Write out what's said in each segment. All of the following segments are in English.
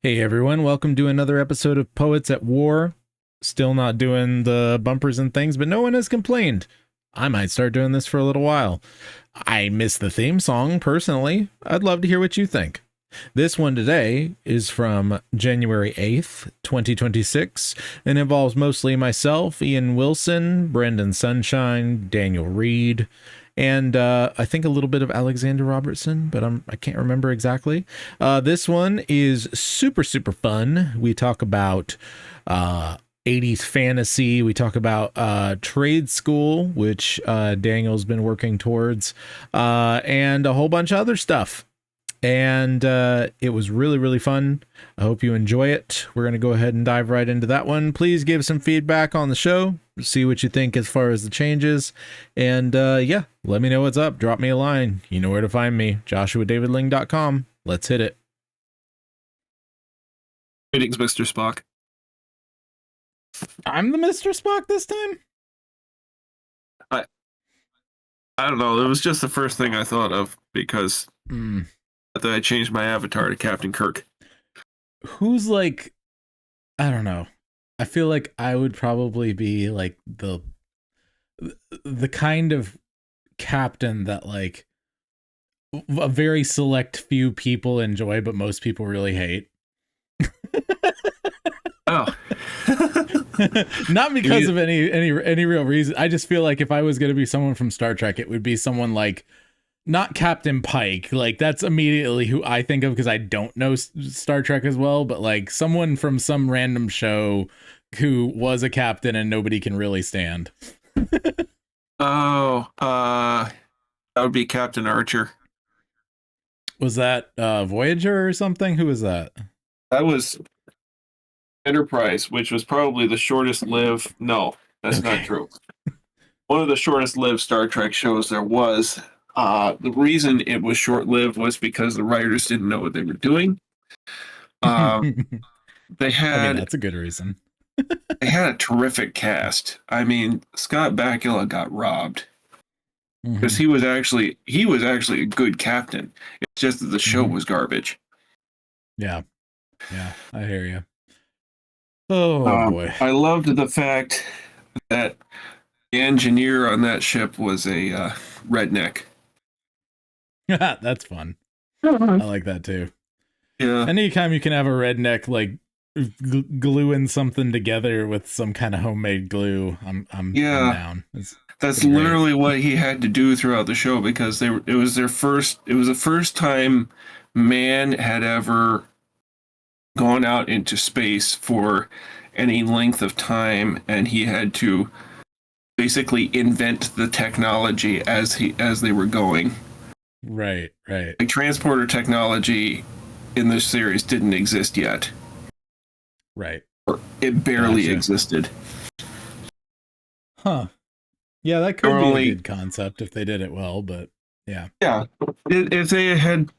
Hey everyone, welcome to another episode of Poets at War. Still not doing the bumpers and things, but no one has complained. I might start doing this for a little while. I miss the theme song personally. I'd love to hear what you think. This one today is from January 8th, 2026, and involves mostly myself, Ian Wilson, Brendan Sunshine, Daniel Reed, and I think a little bit of Alexander Robertson, but I can't remember exactly. This one is super fun. We talk about 80s fantasy. We talk about trade school, which Daniel's been working towards, and a whole bunch of other stuff. And it was really fun. I hope you enjoy it. We're going to go ahead and dive right into that one. Please give some feedback on the show. See what you think as far as the changes. And yeah, let me know what's up. Drop me a line. You know where to find me. JoshuaDavidLing.com. Let's hit it. Greetings, Mr. Spock. I'm the Mr. Spock this time? I don't know. It was just the first thing I thought of because I changed my avatar to Captain Kirk. Who's like, I don't know. I feel like I would probably be like the kind of captain that like a very select few people enjoy, but most people really hate. Oh. Not because of any real reason. I just feel like if I was going to be someone from Star Trek, it would be someone like not Captain Pike. Like that's immediately who I think of because I don't know Star Trek as well, but like someone from some random show who was a captain and nobody can really stand. That would be Captain Archer. Was that Voyager or something? Who was that? That was Enterprise, which was probably the shortest lived. No, that's not true. One of the shortest lived Star Trek shows there was. The reason it was short lived was because the writers didn't know what they were doing. They had that's a good reason. They had a terrific cast. I mean, Scott Bakula got robbed because he was actually a good captain. It's just that the show was garbage. Yeah, I hear you. Oh boy, I loved the fact that the engineer on that ship was a redneck. That's fun. I like that too. Yeah. Anytime you can have a redneck like gluing something together with some kind of homemade glue, I'm down. That's literally what he had to do throughout the show because it was the first time man had ever gone out into space for any length of time, and he had to basically invent the technology as they were going. Right. Like transporter technology in this series didn't exist yet. Right. Or it barely existed. Huh. Yeah, that could be a good concept if they did it well, but yeah. Yeah. If they had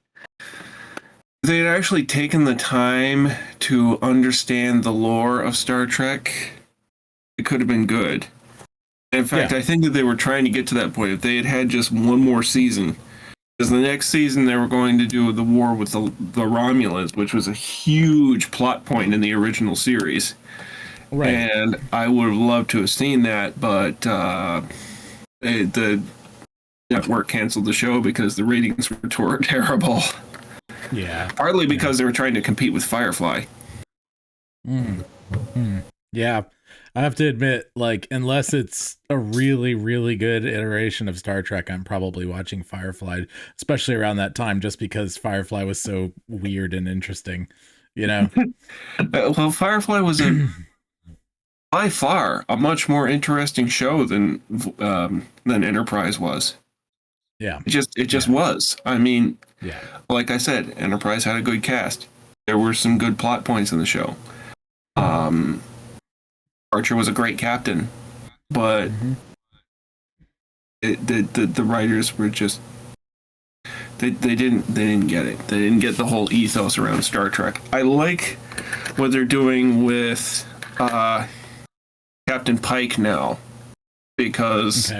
actually taken the time to understand the lore of Star Trek, it could have been good. In fact, I think that they were trying to get to that point. If they had had just one more season, because the next season they were going to do the war with the Romulans, which was a huge plot point in the original series. Right. And I would have loved to have seen that, but the network canceled the show because the ratings were terrible. Yeah. Partly because they were trying to compete with Firefly. Yeah. I have to admit, like, unless it's a really good iteration of Star Trek, I'm probably watching Firefly, especially around that time, just because Firefly was so weird and interesting, you know? Well, Firefly was by far a much more interesting show than Enterprise was. Yeah. It just was. I mean, like I said, Enterprise had a good cast. There were some good plot points in the show. Archer was a great captain, but the writers were just they didn't get it. They didn't get the whole ethos around Star Trek. I like what they're doing with Captain Pike now because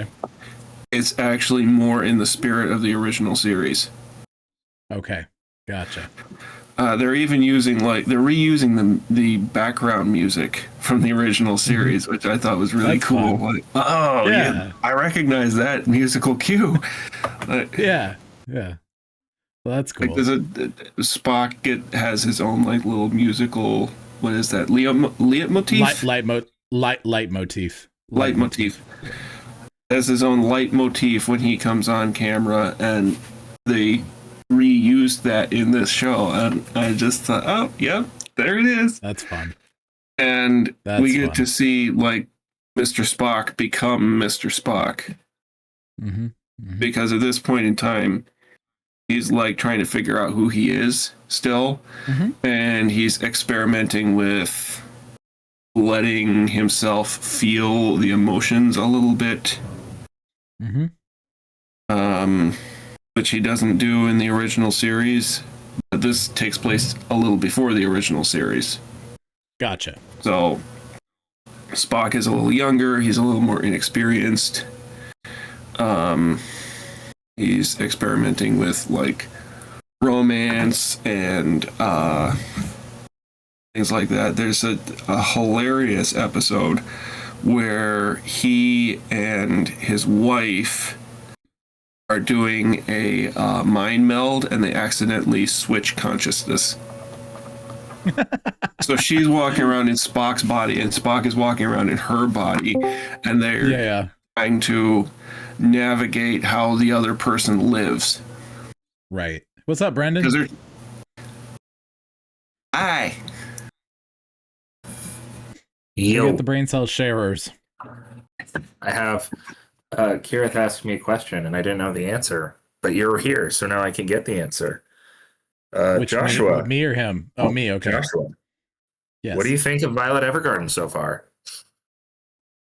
it's actually more in the spirit of the original series. Okay, gotcha. they're even using they're reusing the background music from the original series, which I thought was really cool. Like, oh yeah, I recognize that musical cue. Yeah. Well, that's cool. Like there's Spock has his own like little musical. What is that? Leitmotif. Leitmotif. Leitmotif. Has his own leitmotif when he comes on camera, and they reused that in this show, and I just thought, oh yeah, there it is. That's fun. And we get to see like Mr. Spock become Mr. Spock, because at this point in time he's like trying to figure out who he is still, and he's experimenting with letting himself feel the emotions a little bit, which he doesn't do in the original series. But this takes place a little before the original series. Gotcha. So Spock is a little younger. He's a little more inexperienced. He's experimenting with like romance and things like that. There's a hilarious episode where he and his wife are doing a mind meld, and they accidentally switch consciousness. So she's walking around in Spock's body, and Spock is walking around in her body, and they're trying to navigate how the other person lives. Right. What's up, Brendan? Hi. You get the brain cell sharers. I have Kirith asked me a question, and I didn't know the answer, but you're here, so now I can get the answer. Joshua. Me or him? Oh, me, okay. Joshua. Yes. What do you think of Violet Evergarden so far?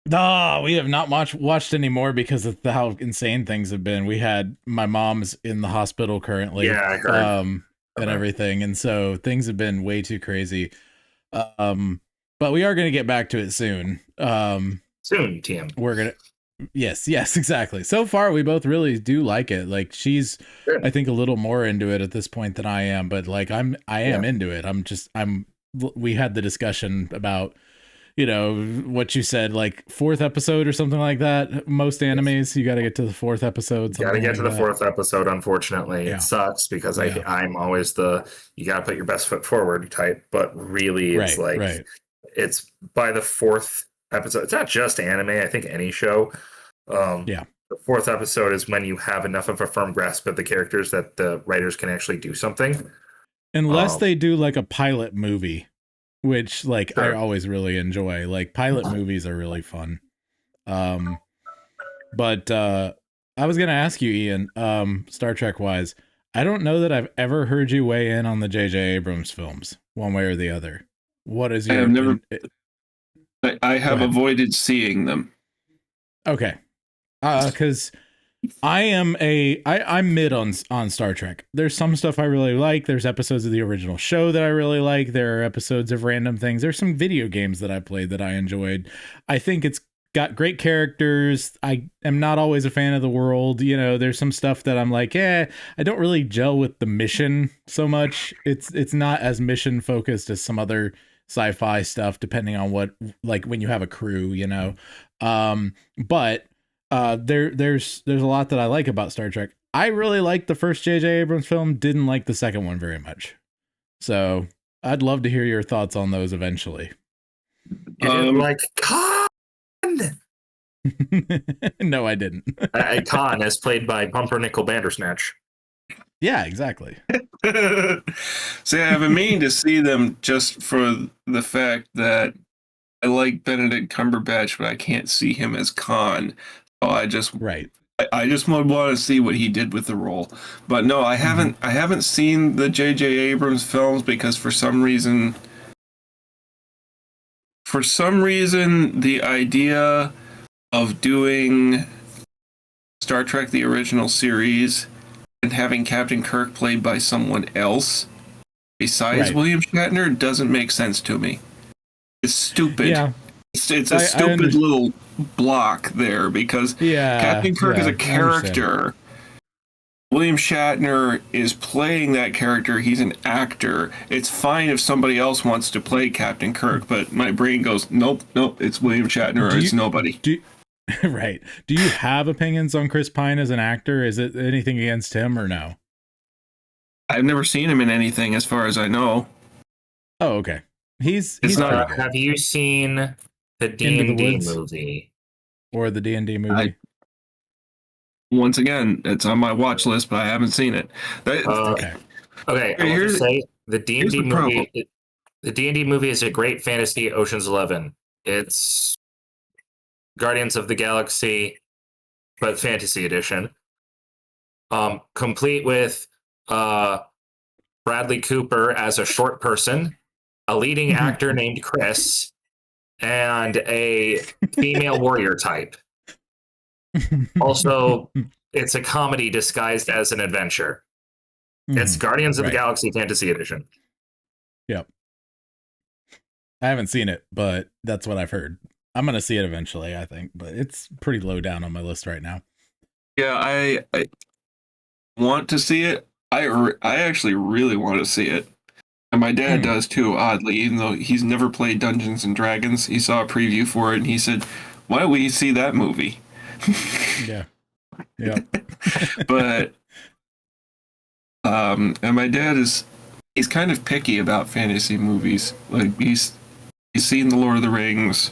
No, we have not watched anymore because of how insane things have been. We had my mom's in the hospital currently. Yeah, I heard. And everything. And so things have been way too crazy. But we are going to get back to it soon. Soon, TM. We're going to. Yes, exactly. So far, we both really do like it. Like she's, I think, a little more into it at this point than I am. But like I am into it. We had the discussion about, what you said, like fourth episode or something like that. Most animes, you got to get to the fourth episode. You got to get to the fourth episode. Unfortunately, it sucks because I'm always you got to put your best foot forward type. But really, it's it's by the fourth episode. It's not just anime. I think any show. The fourth episode is when you have enough of a firm grasp of the characters that the writers can actually do something. Unless they do like a pilot movie, which I always really enjoy. Like pilot movies are really fun. But I was gonna ask you, Ian, Star Trek wise, I don't know that I've ever heard you weigh in on the J.J. Abrams films, one way or the other. What is your? I have avoided seeing them. Okay. Because I'm mid on Star Trek. There's some stuff I really like. There's episodes of the original show that I really like. There are episodes of random things. There's some video games that I played that I enjoyed. I think it's got great characters. I am not always a fan of the world. There's some stuff that I'm like, I don't really gel with the mission so much. It's not as mission focused as some other sci-fi stuff, depending on what, like when you have a crew, but there's a lot that I like about Star Trek. I really liked the first J.J. Abrams film, didn't like the second one very much. So I'd love to hear your thoughts on those eventually. You didn't like Khan? No, I didn't. Khan as played by Pumpernickel Bandersnatch. Yeah, exactly. See, I've been meaning to see them just for the fact that I like Benedict Cumberbatch, but I can't see him as Khan. So I just would want to see what he did with the role. But no, I haven't seen the J.J. Abrams films because for some reason the idea of doing Star Trek the original series and having Captain Kirk played by someone else besides William Shatner doesn't make sense to me. It's stupid. Yeah. It's a stupid little block there because Captain Kirk is a character. William Shatner is playing that character. He's an actor. It's fine if somebody else wants to play Captain Kirk, but my brain goes, nope, it's William Shatner or it's nobody. Right. Do you have opinions on Chris Pine as an actor? Is it anything against him or no? I've never seen him in anything as far as I know. Oh, okay. He's not. Have you seen the D&D movie? Or the D&D movie? Once again, it's on my watch list, but I haven't seen it. Okay. I will just say the D&D movie. The D&D movie is a great fantasy. Ocean's 11. It's Guardians of the Galaxy, but fantasy edition. Complete with Bradley Cooper as a short person, a leading actor named Chris, and a female warrior type. Also, it's a comedy disguised as an adventure. It's Guardians of the Galaxy Fantasy Edition. Yep. I haven't seen it, but that's what I've heard. I'm going to see it eventually, I think, but it's pretty low down on my list right now. Yeah, I want to see it. I actually really want to see it. And my dad does too, oddly, even though he's never played Dungeons and Dragons. He saw a preview for it and he said, why don't we see that movie? Yeah. But and my dad he's kind of picky about fantasy movies. Like he's seen The Lord of the Rings.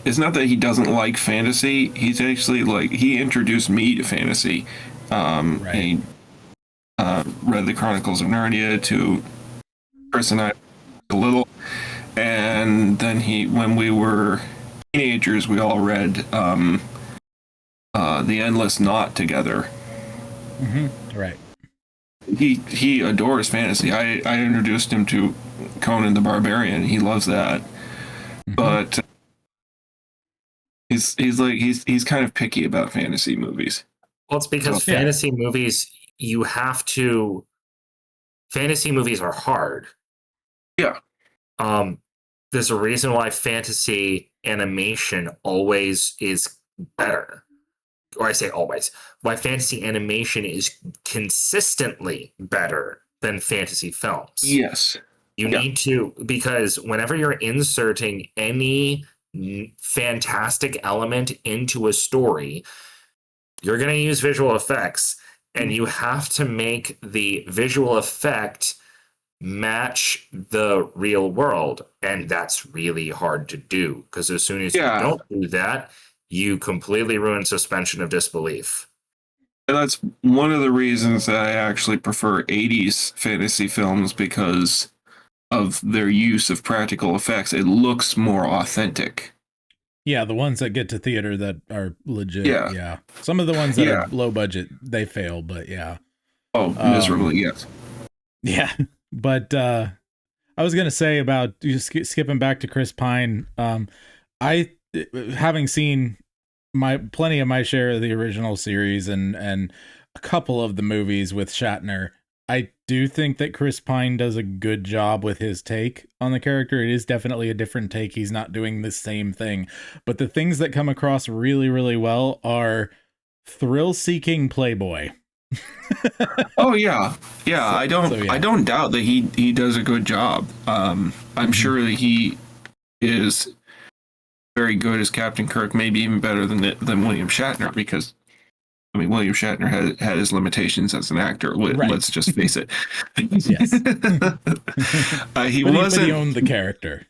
It's not that he doesn't like fantasy. He's actually he introduced me to fantasy. He read the Chronicles of Narnia to Chris and I a little, and then when we were teenagers, we all read The Endless Knot together. Right. He adores fantasy. I introduced him to Conan the Barbarian. He loves that. But he's kind of picky about fantasy movies. Well, it's because fantasy movies, fantasy movies are hard. Yeah. There's a reason why fantasy animation always is better. Or I say always. Why fantasy animation is consistently better than fantasy films. Yes. You need to, because whenever you're inserting any fantastic element into a story, you're going to use visual effects, and you have to make the visual effect match the real world. And that's really hard to do, because as soon as you don't do that, you completely ruin suspension of disbelief. And that's one of the reasons that I actually prefer 80s fantasy films, because of their use of practical effects. It looks more authentic. Yeah, the ones that get to theater that are legit. Yeah. Some of the ones that are low budget, they fail, but yeah. Oh, miserably, yes. Yeah. But I was going to say about just skipping back to Chris Pine. I, having seen plenty of my share of the original series and a couple of the movies with Shatner, I do think that Chris Pine does a good job with his take on the character. It is definitely a different take. He's not doing the same thing. But the things that come across really, really well are thrill-seeking playboy. Oh yeah. Yeah, I don't doubt that he does a good job. I'm sure that he is very good as Captain Kirk, maybe even better than William Shatner, because I mean, William Shatner had his limitations as an actor. Let's just face it. Yes. He owned the character.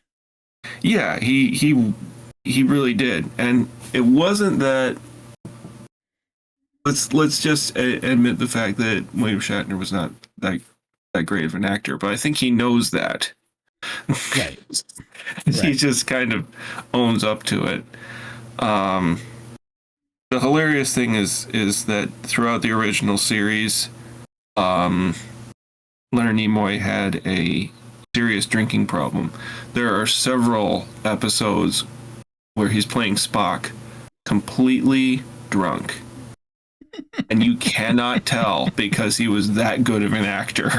Yeah, he really did, and it wasn't that. Let's just admit the fact that William Shatner was not that great of an actor, but I think he knows that. Right. He just kind of owns up to it. The hilarious thing is that throughout the original series, Leonard Nimoy had a serious drinking problem. There are several episodes where he's playing Spock completely drunk. And you cannot tell because he was that good of an actor.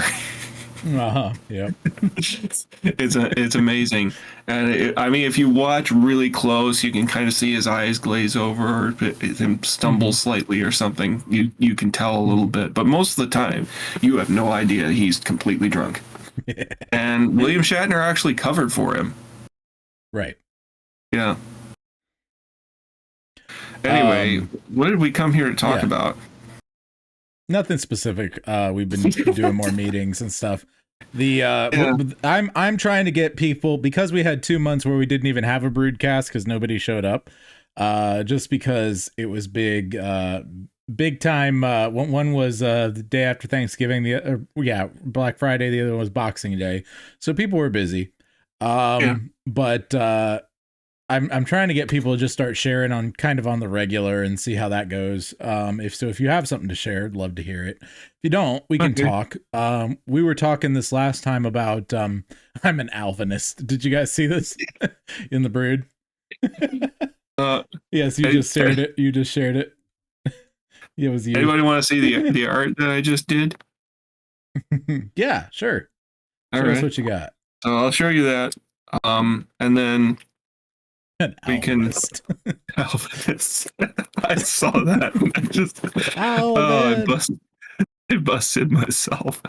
Yep. It's amazing, and I mean, if you watch really close, you can kind of see his eyes glaze over, or him stumble slightly or something. You can tell a little bit, but most of the time, you have no idea he's completely drunk. And William Shatner actually covered for him. Right. Yeah. Anyway, what did we come here to talk about? Nothing specific. We've been doing more meetings and stuff. I'm trying to get people, because we had 2 months where we didn't even have a broadcast because nobody showed up. Just because it was big time. One was the day after Thanksgiving. Black Friday. The other one was Boxing Day. So people were busy. But I'm trying to get people to just start sharing on the regular and see how that goes. If you have something to share, I'd love to hear it. If you don't, we can talk. We were talking this last time about I'm an Alvinist. Did you guys see this in the brood? Yes, you just shared it. You just shared it. It was you. Anybody want to see the art that I just did? Yeah, sure. Show us what you got. So I'll show you that. And then we can Alvinist. I saw that. And I just I busted myself.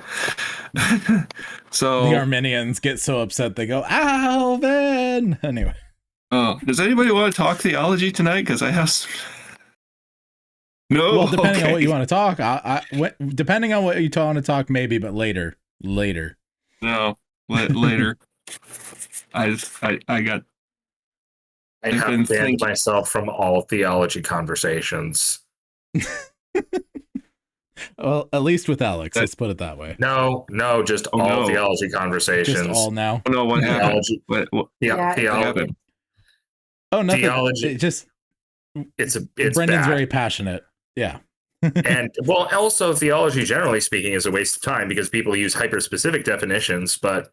So the Arminians get so upset they go, Alvin. Anyway. Oh, does anybody want to talk theology tonight? Because I have some... No. Well, depending on what you want to talk, depending on what you want to talk, maybe, but later. No, later. I have banned myself from all theology conversations. Well, at least with Alex, let's put it that way. No, just all theology conversations. Just all now. Oh, no, what happened? Theology. Oh, nothing. Theology. It's Brendan's bad. very passionate. Yeah. And well, also theology, generally speaking, is a waste of time because people use hyper-specific definitions, but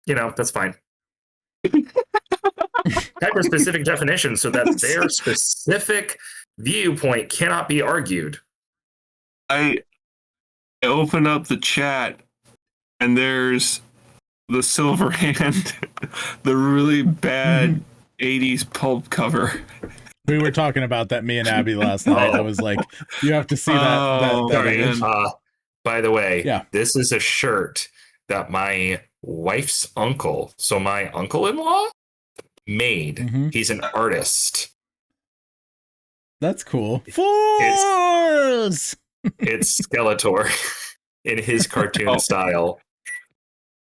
that's fine. Hyper-specific definitions so that their specific viewpoint cannot be argued. I open up the chat and there's the Silver Hand, the really bad 80s pulp cover. We were talking about that, me and Abby, last night. I was like, you have to see that. By the way, This is a shirt that my wife's uncle, so my uncle-in-law, made. He's an artist. That's cool. Force! It's Skeletor in his cartoon style.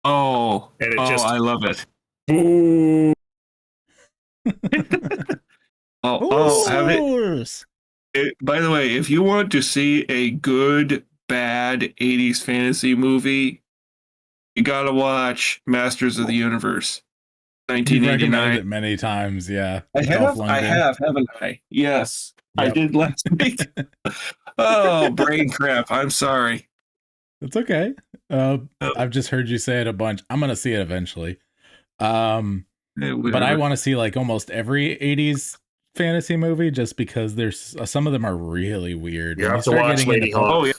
Oh, and it I love it. Have it. By the way, if you want to see a good, bad 80s fantasy movie, you gotta watch Masters of the Universe, 1989. It many times, yeah. I have, haven't I? Yes, yep. I did last week. Oh, brain crap! I'm sorry. It's okay. I've just heard you say it a bunch. I'm gonna see it eventually. But I want to see like almost every 80s fantasy movie just because there's some of them are really weird. You have to watch Lady Hawk.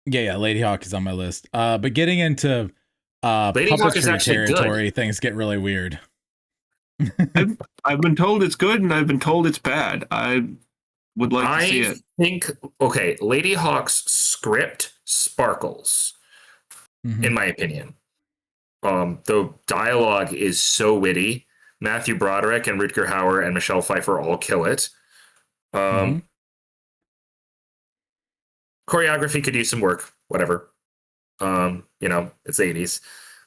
Yeah, Lady Hawk is on my list. But getting into puppetry territory, things get really weird. I've been told it's good and I've been told it's bad. I would like to see it. I think, Lady Hawk's script sparkles, in my opinion. The dialogue is so witty. Matthew Broderick and Rutger Hauer and Michelle Pfeiffer all kill it. Choreography could use some work, whatever. It's 80s.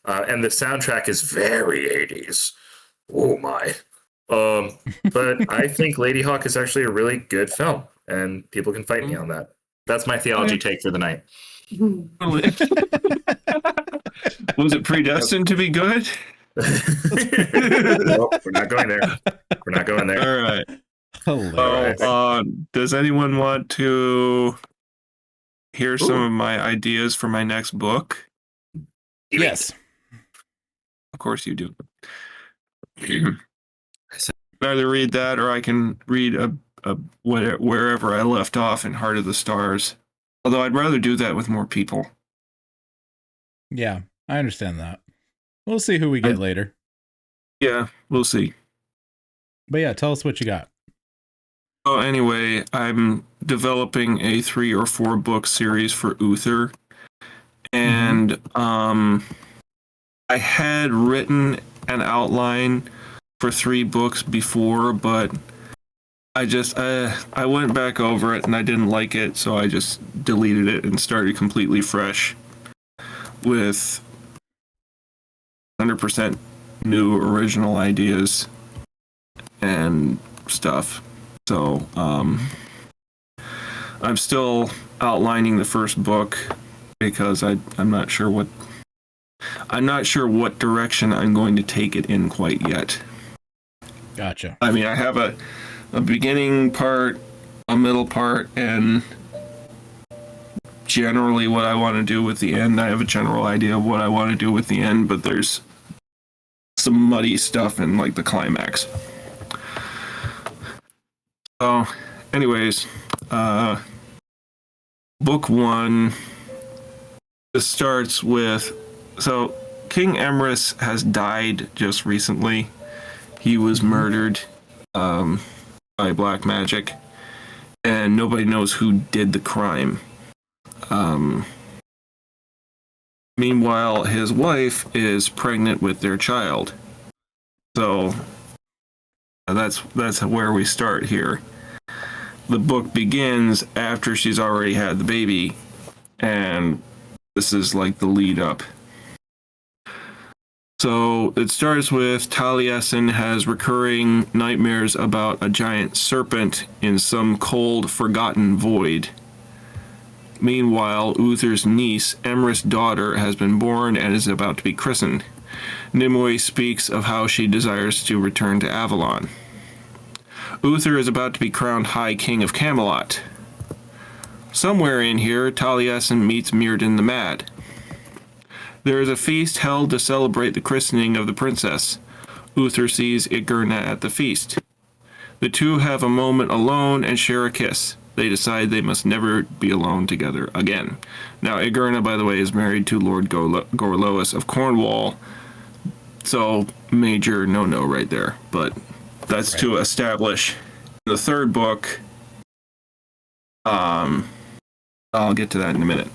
And the soundtrack is very 80s. Oh my. But I think Lady Hawk is actually a really good film, and people can fight me on that. That's my theology take for the night. Was it predestined to be good? Nope, we're not going there. We're not going there. All right. Hilarious. Does anyone want to hear some of my ideas for my next book? Yes. Of course you do. I said, either read that or I can read wherever I left off in Heart of the Stars. Although I'd rather do that with more people. Yeah, I understand that. We'll see who we get later. Yeah, we'll see. But yeah, tell us what you got. Oh, anyway, I'm developing a 3 or 4 book series for Uther. And I had written an outline for 3 books before, but I went back over it and I didn't like it, so I just deleted it and started completely fresh with 100% new original ideas and stuff. So I'm still outlining the first book because I'm not sure what direction I'm going to take it in quite yet. Gotcha. I mean, I have a beginning part, a middle part, and generally what I want to do with the end. I have a general idea of what I want to do with the end, but there's some muddy stuff in like the climax. So, anyways, book 1 starts with, so King Emrys has died just recently. He was murdered by black magic, and nobody knows who did the crime. Meanwhile, his wife is pregnant with their child. So that's where we start here. The book begins after she's already had the baby, and this is like the lead up. So it starts with Taliesin has recurring nightmares about a giant serpent in some cold, forgotten void. Meanwhile, Uther's niece, Emrys' daughter, has been born and is about to be christened. Nimue speaks of how she desires to return to Avalon. Uther is about to be crowned High King of Camelot. Somewhere in here, Taliesin meets Myrddin the Mad. There is a feast held to celebrate the christening of the princess. Uther sees Igerna at the feast. The two have a moment alone and share a kiss. They decide they must never be alone together again. Now, Igerna, by the way, is married to Lord Gorlois of Cornwall, so major no-no right there. But that's right. To establish the third book. I'll get to that in a minute.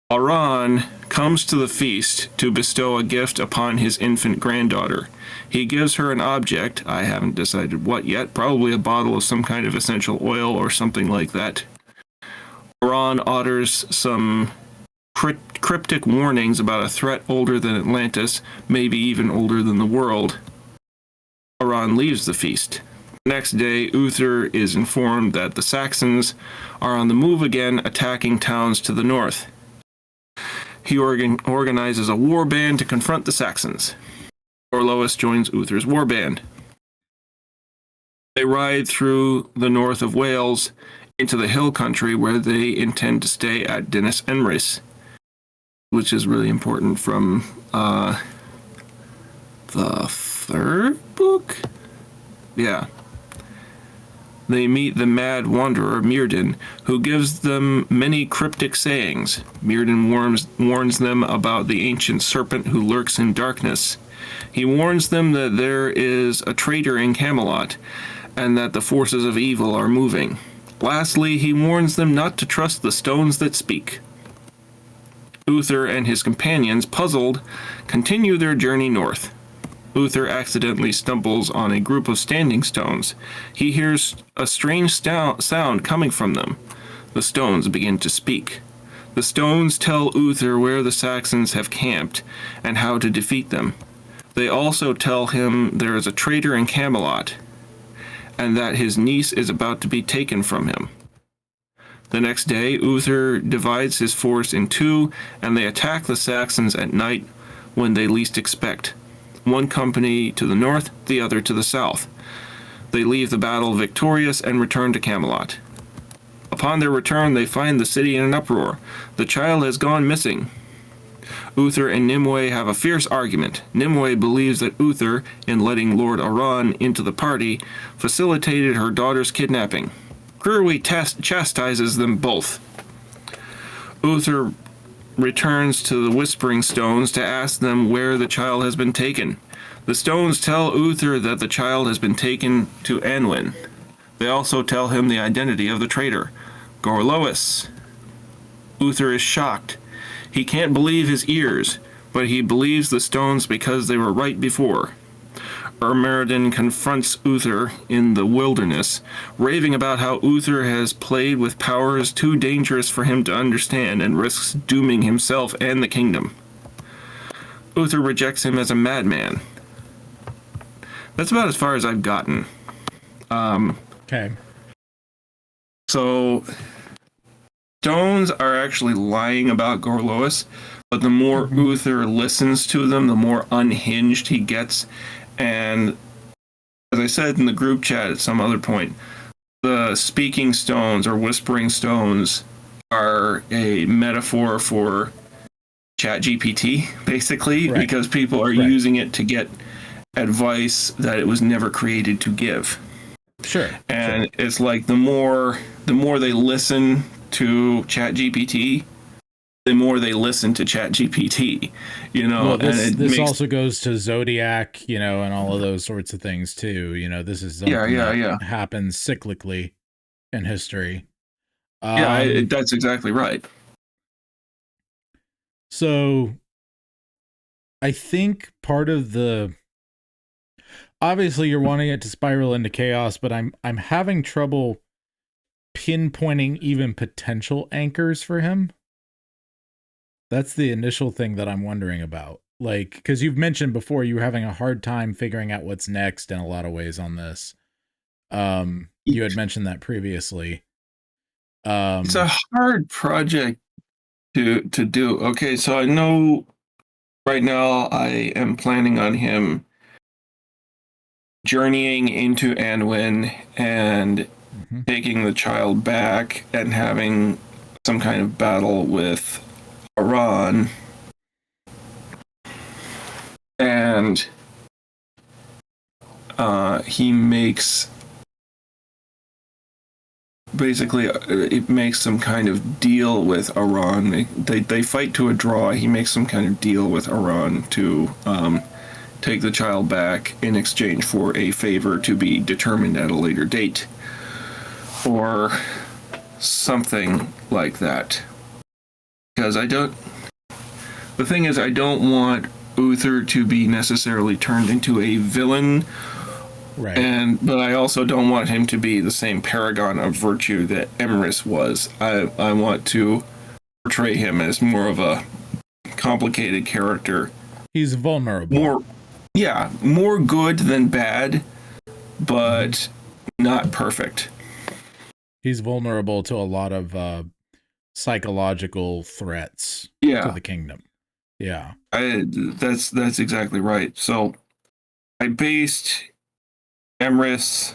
Aran comes to the feast to bestow a gift upon his infant granddaughter. He gives her an object, I haven't decided what yet, probably a bottle of some kind of essential oil or something like that. Aran utters some cryptic warnings about a threat older than Atlantis, maybe even older than the world. Aran leaves the feast. The next day, Uther is informed that the Saxons are on the move again, attacking towns to the north. He organizes a war band to confront the Saxons. Gorlois joins Uther's war band. They ride through the north of Wales into the hill country where they intend to stay at Dinas Emrys, which is really important from the third book? Yeah. They meet the mad wanderer Myrddin, who gives them many cryptic sayings. Myrddin warns them about the ancient serpent who lurks in darkness. He warns them that there is a traitor in Camelot, and that the forces of evil are moving. Lastly, he warns them not to trust the stones that speak. Uther and his companions, puzzled, continue their journey north. Uther accidentally stumbles on a group of standing stones. He hears a strange sound coming from them. The stones begin to speak. The stones tell Uther where the Saxons have camped and how to defeat them. They also tell him there is a traitor in Camelot and that his niece is about to be taken from him. The next day, Uther divides his force in two, and they attack the Saxons at night when they least expect. One company to the north, the other to the south. They leave the battle victorious and return to Camelot. Upon their return, they find the city in an uproar. The child has gone missing. Uther and Nimue have a fierce argument. Nimue believes that Uther, in letting Lord Aran into the party, facilitated her daughter's kidnapping. Cruelly chastises them both. Uther returns to the Whispering Stones to ask them where the child has been taken. The stones tell Uther that the child has been taken to Anwen. They also tell him the identity of the traitor, Gorlois. Uther is shocked. He can't believe his ears, but he believes the stones because they were right before. Ermeridan confronts Uther in the wilderness, raving about how Uther has played with powers too dangerous for him to understand and risks dooming himself and the kingdom. Uther rejects him as a madman. That's about as far as I've gotten. Okay. So, stones are actually lying about Gorlois, but the more Uther listens to them, the more unhinged he gets. And as I said in the group chat at some other point, the speaking stones or whispering stones are a metaphor for ChatGPT, basically, right, because people are using it to get advice that it was never created to give. Sure. And it's like the more they listen to ChatGPT, the more they listen to ChatGPT, you know. Well, this also goes to Zodiac, you know, and all of those sorts of things too. You know, this is something that happens cyclically in history. That's exactly right. So I think part of the, obviously you're wanting it to spiral into chaos, but I'm having trouble pinpointing even potential anchors for him. That's the initial thing that I'm wondering about. Like, because you've mentioned before you were having a hard time figuring out what's next in a lot of ways on this. You had mentioned that previously. It's a hard project to do. Okay, so I know right now I am planning on him journeying into Anwen and taking the child back and having some kind of battle with Iran, and he makes basically it makes some kind of deal with Iran. They fight to a draw. He makes some kind of deal with Iran to take the child back in exchange for a favor to be determined at a later date, or something like that. Because the thing is, I don't want Uther to be necessarily turned into a villain, right? But I also don't want him to be the same paragon of virtue that Emrys was. I want to portray him as more of a complicated character. He's vulnerable. More good than bad, but not perfect. He's vulnerable to a lot of psychological threats to the kingdom. Yeah. That's exactly right. So I based Emrys,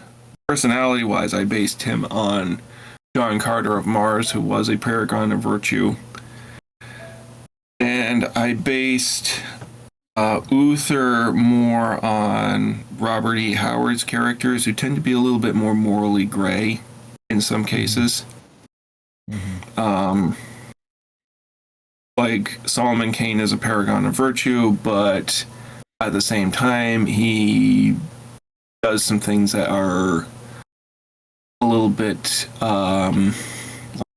personality-wise, I based him on John Carter of Mars, who was a paragon of virtue. And I based Uther more on Robert E. Howard's characters, who tend to be a little bit more morally gray in some cases. Like Solomon Kane is a paragon of virtue, but at the same time, he does some things that are a little bit, like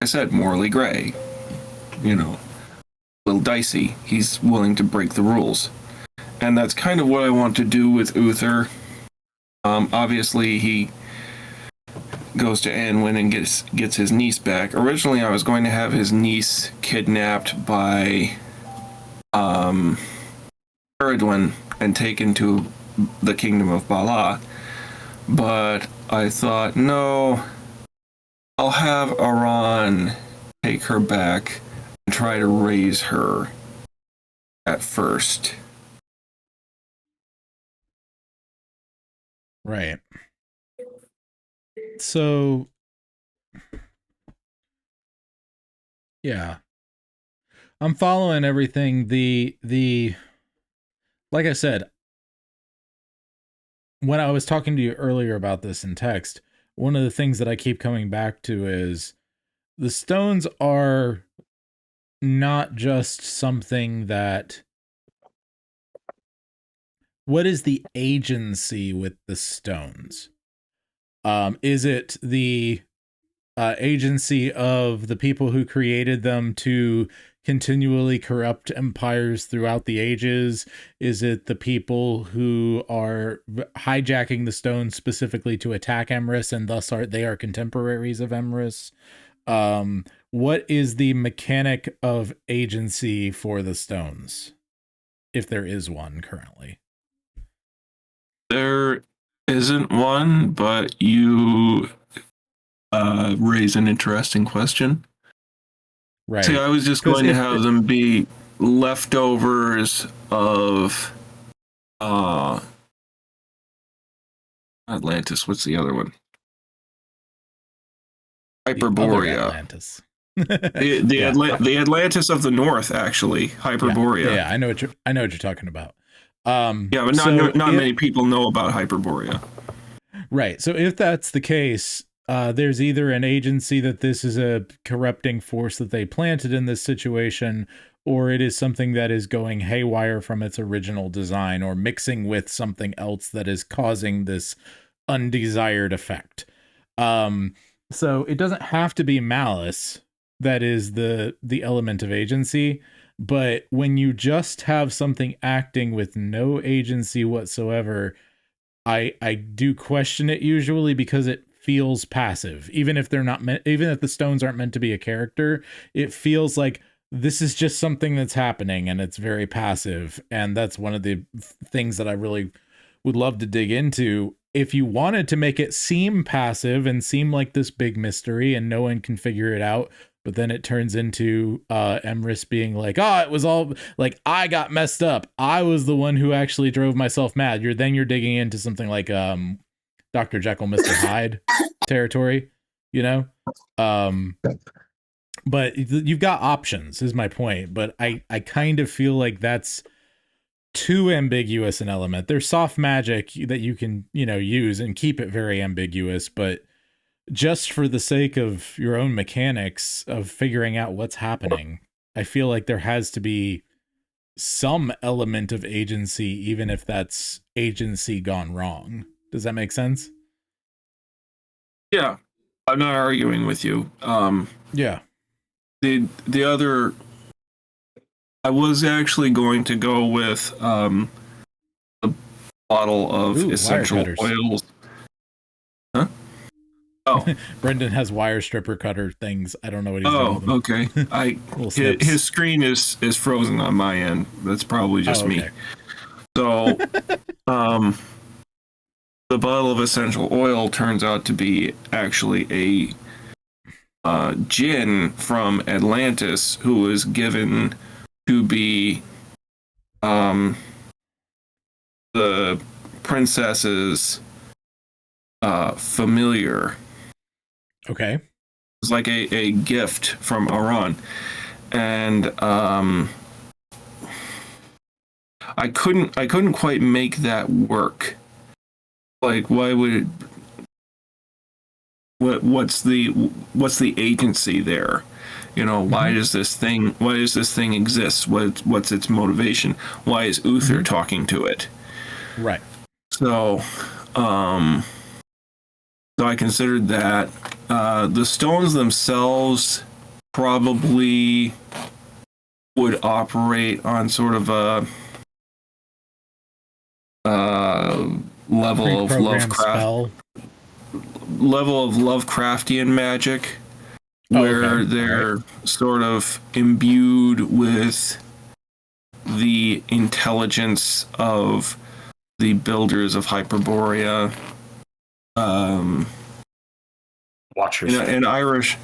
I said, morally gray. You know, a little dicey. He's willing to break the rules. And that's kind of what I want to do with Uther. Obviously, he goes to Anwen and gets his niece back. Originally, I was going to have his niece kidnapped by Eredwin and taken to the kingdom of Bala. But I thought, no, I'll have Iran take her back and try to raise her at first. Right. So, yeah, I'm following everything. The like I said, when I was talking to you earlier about this in text, one of the things that I keep coming back to is the stones are not just something that... What is the agency with the stones? Is it the agency of the people who created them to continually corrupt empires throughout the ages? Is it the people who are hijacking the stones specifically to attack Emrys, and thus they are contemporaries of Emrys? What is the mechanic of agency for the stones, if there is one currently? There isn't one, but you raise an interesting question. Right. See, I was just going to have them be leftovers of Atlantis. What's the other one? Hyperborea. Atlantis. the Atlantis of the North, actually. Hyperborea. Yeah, I know what you're talking about. But not many people know about Hyperborea. Right. So if that's the case, there's either an agency that this is a corrupting force that they planted in this situation, or it is something that is going haywire from its original design, or mixing with something else that is causing this undesired effect. So it doesn't have to be malice that is the element of agency, but when you just have something acting with no agency whatsoever, I do question it usually, because it feels passive. Even if they're not even if the stones aren't meant to be a character, it feels like this is just something that's happening, and it's very passive. And that's one of the things that I really would love to dig into. If you wanted to make it seem passive and seem like this big mystery and no one can figure it out, but then it turns into Emrys being like, oh, it was all like, I got messed up, I was the one who actually drove myself mad. You're digging into something like Dr. Jekyll, Mr. Hyde territory, you know? But you've got options, is my point. But I kind of feel like that's too ambiguous an element. There's soft magic that you can, use and keep it very ambiguous, but just for the sake of your own mechanics of figuring out what's happening, I feel like there has to be some element of agency, even if that's agency gone wrong. Does that make sense? Yeah, I'm not arguing with you. Yeah. The other, I was actually going to go with a bottle of essential oils. Huh? Oh, Brendan has wire stripper cutter things. I don't know what he's doing with them. Okay. His screen is frozen on my end. That's probably just me. So, the bottle of essential oil turns out to be actually a djinn from Atlantis who was given to be the princess's familiar. Okay. It's like a gift from Iran. And I couldn't quite make that work. Like, why would it, what's the agency there? Why does this thing exist? What's its motivation? Why is Uther talking to it? Right. So I considered that the stones themselves probably would operate on sort of a level of Lovecraftian magic, where they're sort of imbued with the intelligence of the builders of Hyperborea. In Irish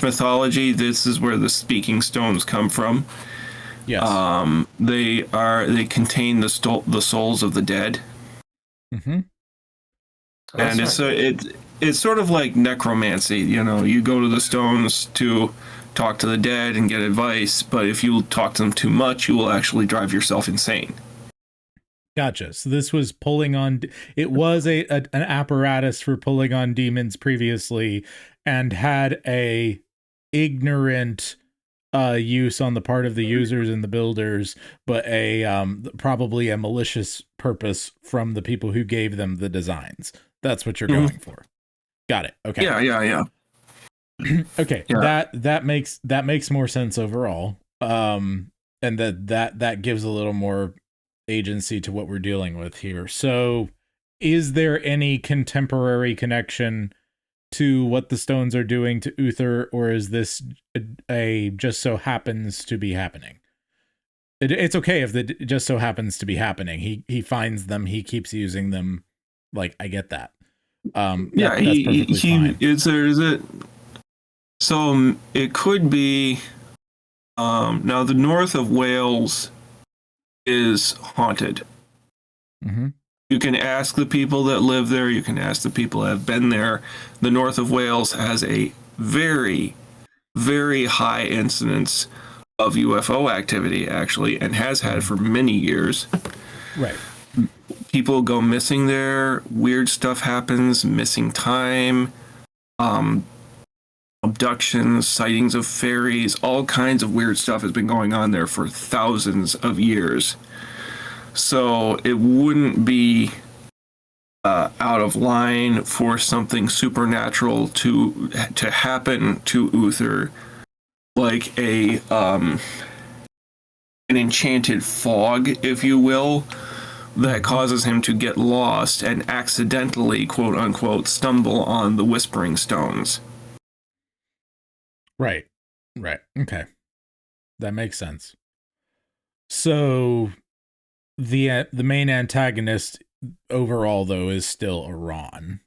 mythology, this is where the speaking stones come from. Yes. They contain the souls of the dead. Mm-hmm. And it's sort of like necromancy. You go to the stones to talk to the dead and get advice, but if you talk to them too much, you will actually drive yourself insane. Gotcha. So this was it was an apparatus for pulling on demons previously, and had a ignorant use on the part of the users and the builders, but probably a malicious purpose from the people who gave them the designs. That's what you're going for. Got it. Okay. Yeah. Okay. Yeah. That makes more sense overall. And that gives a little more agency to what we're dealing with here. So is there any contemporary connection to what the stones are doing to Uther, or is this a just so happens to be happening? It's okay if it just so happens to be happening. He finds them, he keeps using them. Like, I get that. That's perfectly fine. So it could be now the north of Wales is haunted. Mm-hmm. You can ask the people that live there. You can ask the people that have been there. The north of Wales has a very, very high incidence of UFO activity, actually, and has had for many years. Right. People go missing there. Weird stuff happens. Missing time. Abductions, sightings of fairies, all kinds of weird stuff has been going on there for thousands of years. So it wouldn't be out of line for something supernatural to happen to Uther, like an enchanted fog, if you will, that causes him to get lost and accidentally, quote unquote, stumble on the Whispering Stones. Right. Okay. That makes sense. So the main antagonist overall, though, is still Iran.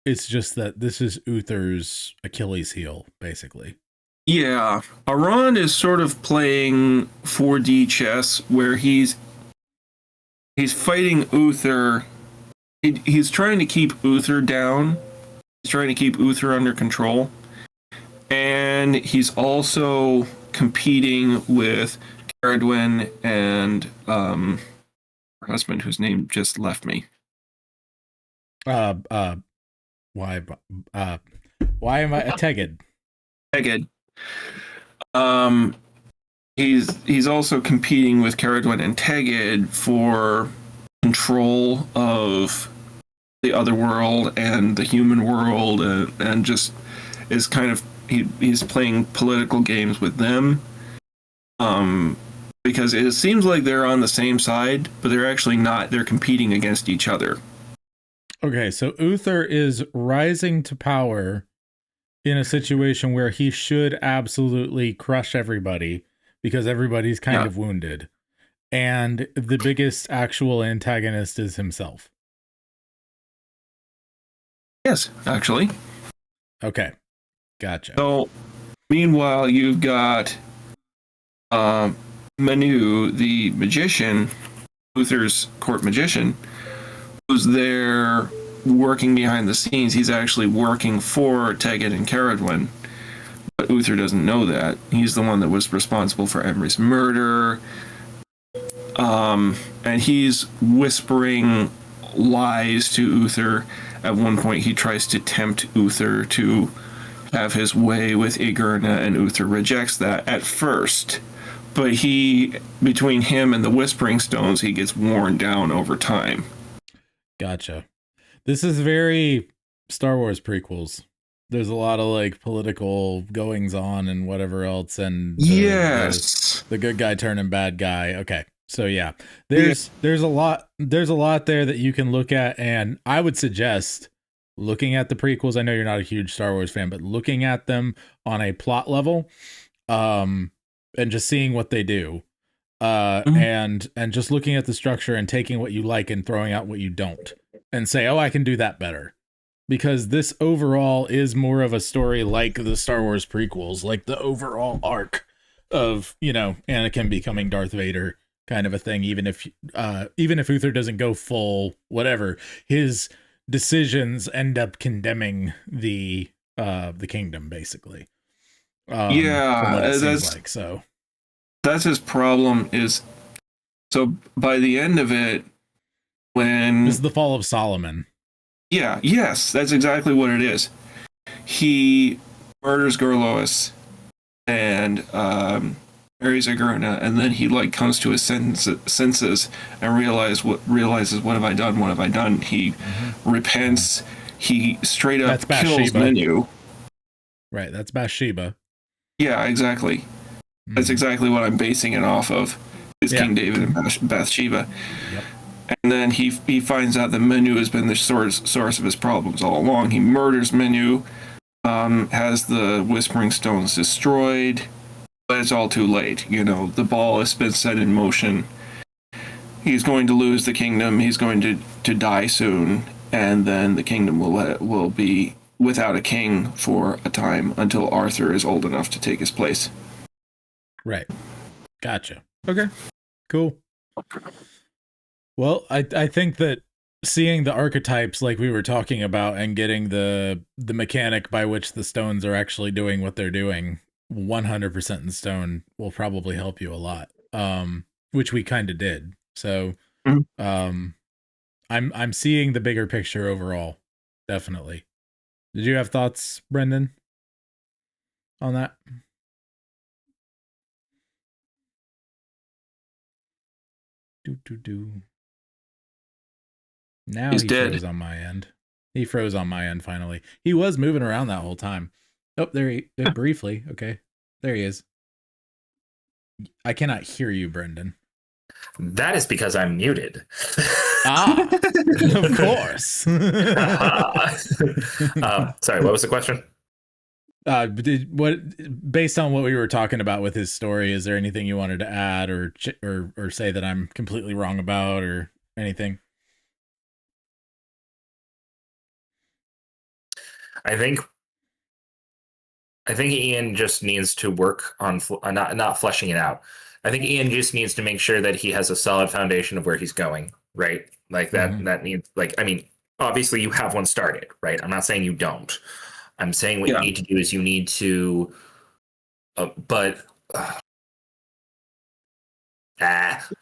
It's just that this is Uther's Achilles heel, basically. Yeah. Iran is sort of playing 4D chess where he's fighting Uther. He's trying to keep Uther down. He's trying to keep Uther under control. And he's also competing with Caradwyn and her husband, whose name just left me. Why am I Teged? Teged. He's also competing with Caradwyn and Teged for control of the other world and the human world, and just is kind of he's playing political games with them. Because it seems like they're on the same side, but they're actually not. They're competing against each other. Okay, so Uther is rising to power in a situation where he should absolutely crush everybody because everybody's kind of wounded. And the biggest actual antagonist is himself. Yes, actually. Okay, gotcha. So, meanwhile, you've got Manu, the magician, Uther's court magician, who's there working behind the scenes. He's actually working for Teged and Caradwyn, but Uther doesn't know that. He's the one that was responsible for Emery's murder, and he's whispering lies to Uther. At one point, he tries to tempt Uther to have his way with Igurna, and Uther rejects that at first. But between him and the Whispering Stones, he gets worn down over time. Gotcha. This is very Star Wars prequels. There's a lot of like political goings on and whatever else, and the good guy turning bad guy. Okay, so yeah, there's a lot there that you can look at, and I would suggest looking at the prequels. I know you're not a huge Star Wars fan, but looking at them on a plot level, and just seeing what they do, and just looking at the structure and taking what you like and throwing out what you don't, and say, oh, I can do that better. Because this overall is more of a story like the Star Wars prequels, like the overall arc of, Anakin becoming Darth Vader kind of a thing. Even if Uther doesn't go full whatever, his decisions end up condemning the kingdom, basically. That's his problem. Is so by the end of it, when this is the fall of Solomon. Yeah, yes, that's exactly what it is. He murders Gorlois, and marries Agurna, and then he like comes to his senses and realizes what have I done? What have I done? He repents. He straight up kills Menu. Right, that's Bathsheba. Yeah, exactly. That's exactly what I'm basing it off of. Is King David and Bathsheba. Yep. And then he finds out that Menu has been the source of his problems all along. He murders Menu, has the Whispering Stones destroyed, but it's all too late. You know, the ball has been set in motion. He's going to lose the kingdom. He's going to die soon, and then the kingdom will be without a king for a time until Arthur is old enough to take his place. Right. Gotcha. Okay. Cool. Well, I think that seeing the archetypes like we were talking about and getting the mechanic by which the stones are actually doing what they're doing 100% in stone will probably help you a lot. Which we kind of did. So I'm seeing the bigger picture overall. Definitely. Did you have thoughts, Brendan, on that? Now he's he dead. froze on my end. He froze on my end finally. He was moving around that whole time. Oh, there he briefly. Okay. There he is. I cannot hear you, Brendan. That is because I'm muted. Of course. Sorry, what was the question? Based on what we were talking about with his story, is there anything you wanted to add or say that I'm completely wrong about or anything? I think Ian just needs to work on not fleshing it out. I think Ian just needs to make sure that he has a solid foundation of where he's going, right? Like that that needs, like, I mean, obviously you have one started, right? I'm not saying you don't. I'm saying what you need to do is you need to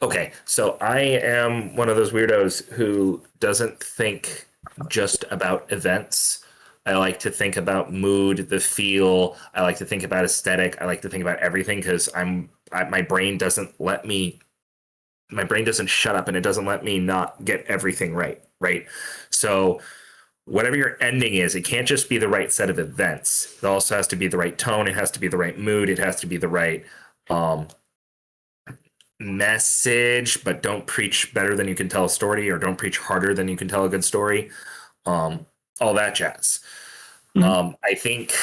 okay. So I am one of those weirdos who doesn't think just about events. I like to think about mood, the feel. I like to think about aesthetic. I like to think about everything because my brain doesn't shut up, and it doesn't let me not get everything right. Right. So whatever your ending is, it can't just be the right set of events. It also has to be the right tone. It has to be the right mood. It has to be the right message, but don't preach better than you can tell a story, or don't preach harder than you can tell a good story. All that jazz. I think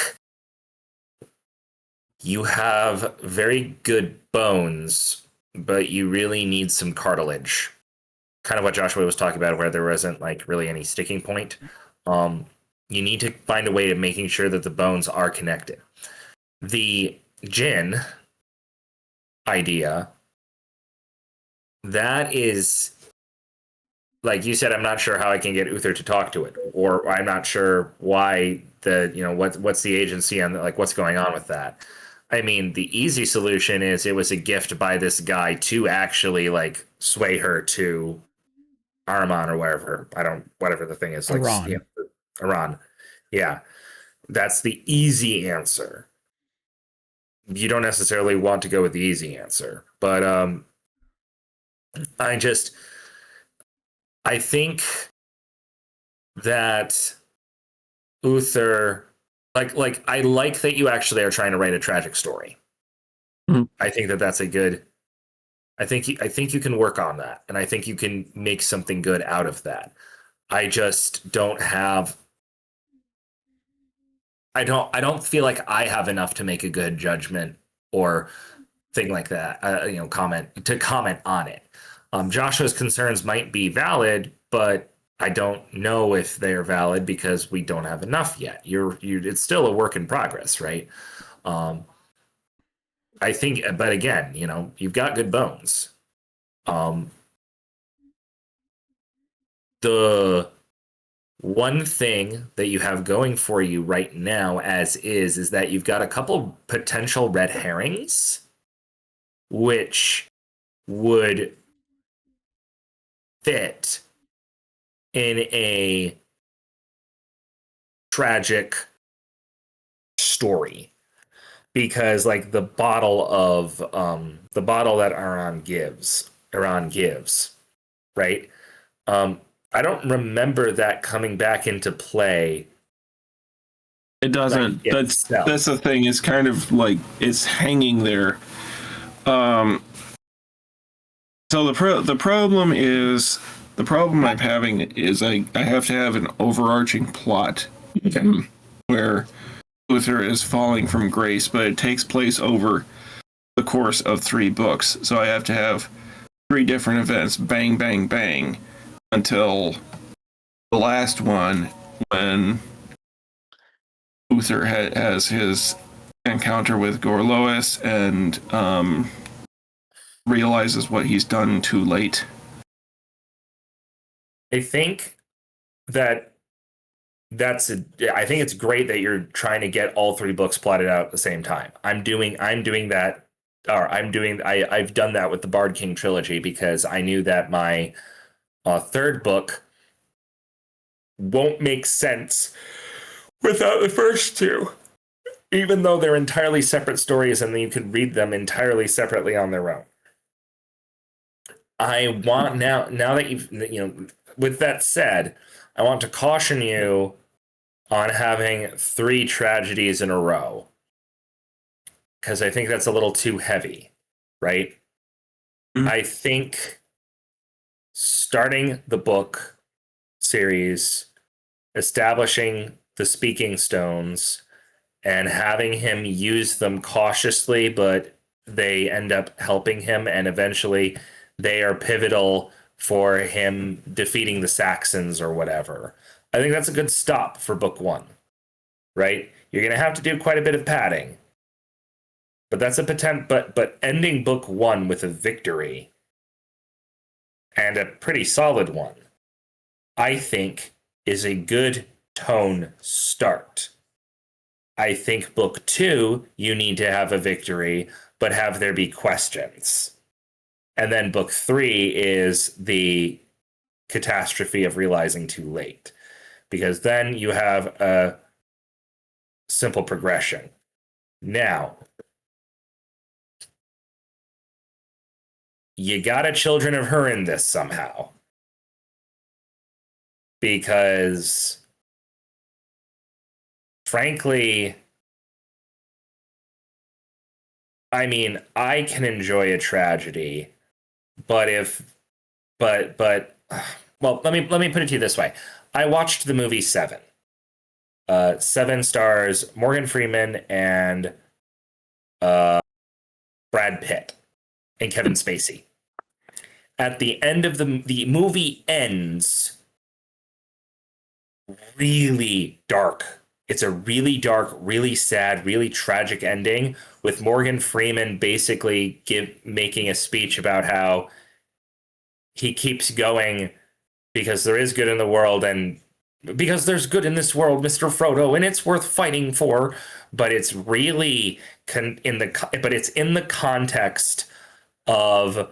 you have very good bones, but you really need some cartilage. Kind of what Joshua was talking about, where there wasn't like really any sticking point. You need to find a way of making sure that the bones are connected. The Jinn idea, that is, like you said, I'm not sure how I can get Uther to talk to it, or I'm not sure why what's the agency and like what's going on with that. I mean, the easy solution is it was a gift by this guy to actually like sway her to Ahriman or whatever the thing is, like Iran. Yeah, that's the easy answer. You don't necessarily want to go with the easy answer, but I think that Uther, like I like that you actually are trying to write a tragic story. I think that's a good. I think you can work on that, and I think you can make something good out of that. I just don't have. I don't feel like I have enough to make a good judgment or thing like that. Comment on it. Joshua's concerns might be valid, but I don't know if they're valid because we don't have enough yet. It's still a work in progress, right? I think, but again, you've got good bones. The one thing that you have going for you right now, as is that you've got a couple potential red herrings, which would fit in a tragic story. because like the bottle that Iran gives, right? I don't remember that coming back into play. It doesn't. Like, that's the thing. It's kind of like it's hanging there. So the problem I'm having is I have to have an overarching plot where Uther is falling from grace, but it takes place over the course of 3 books. So I have to have 3 different events, bang, bang, bang, until the last one when Uther has his encounter with Gorlois and realizes what he's done too late. I think I think it's great that you're trying to get all 3 books plotted out at the same time. I've done that with the Bard King trilogy because I knew that my 3rd book won't make sense without the first 2, even though they're entirely separate stories and you could read them entirely separately on their own. I want now that with that said, I want to caution you on having 3 tragedies in a row, because I think that's a little too heavy, right? Mm-hmm. I think starting the book series, establishing the speaking stones, and having him use them cautiously, but they end up helping him, and eventually they are pivotal for him defeating the Saxons or whatever. I think that's a good stop for book 1, right? You're going to have to do quite a bit of padding, but that's a potential. But ending book 1 with a victory, and a pretty solid one, I think is a good tone start. I think book 2, you need to have a victory, but have there be questions. And then book 3 is the catastrophe of realizing too late, because then you have a simple progression. Now, you got a Children of Her in this somehow, because frankly, I mean, I can enjoy a tragedy, but well, let me put it to you this way. I watched the movie Seven. Seven stars Morgan Freeman and Brad Pitt and Kevin Spacey. At the end of the movie ends really dark. It's a really dark, really sad, really tragic ending, with Morgan Freeman basically making a speech about how he keeps going because there is good in the world, and because there's good in this world, Mr. Frodo, and it's worth fighting for. But it's really in the context of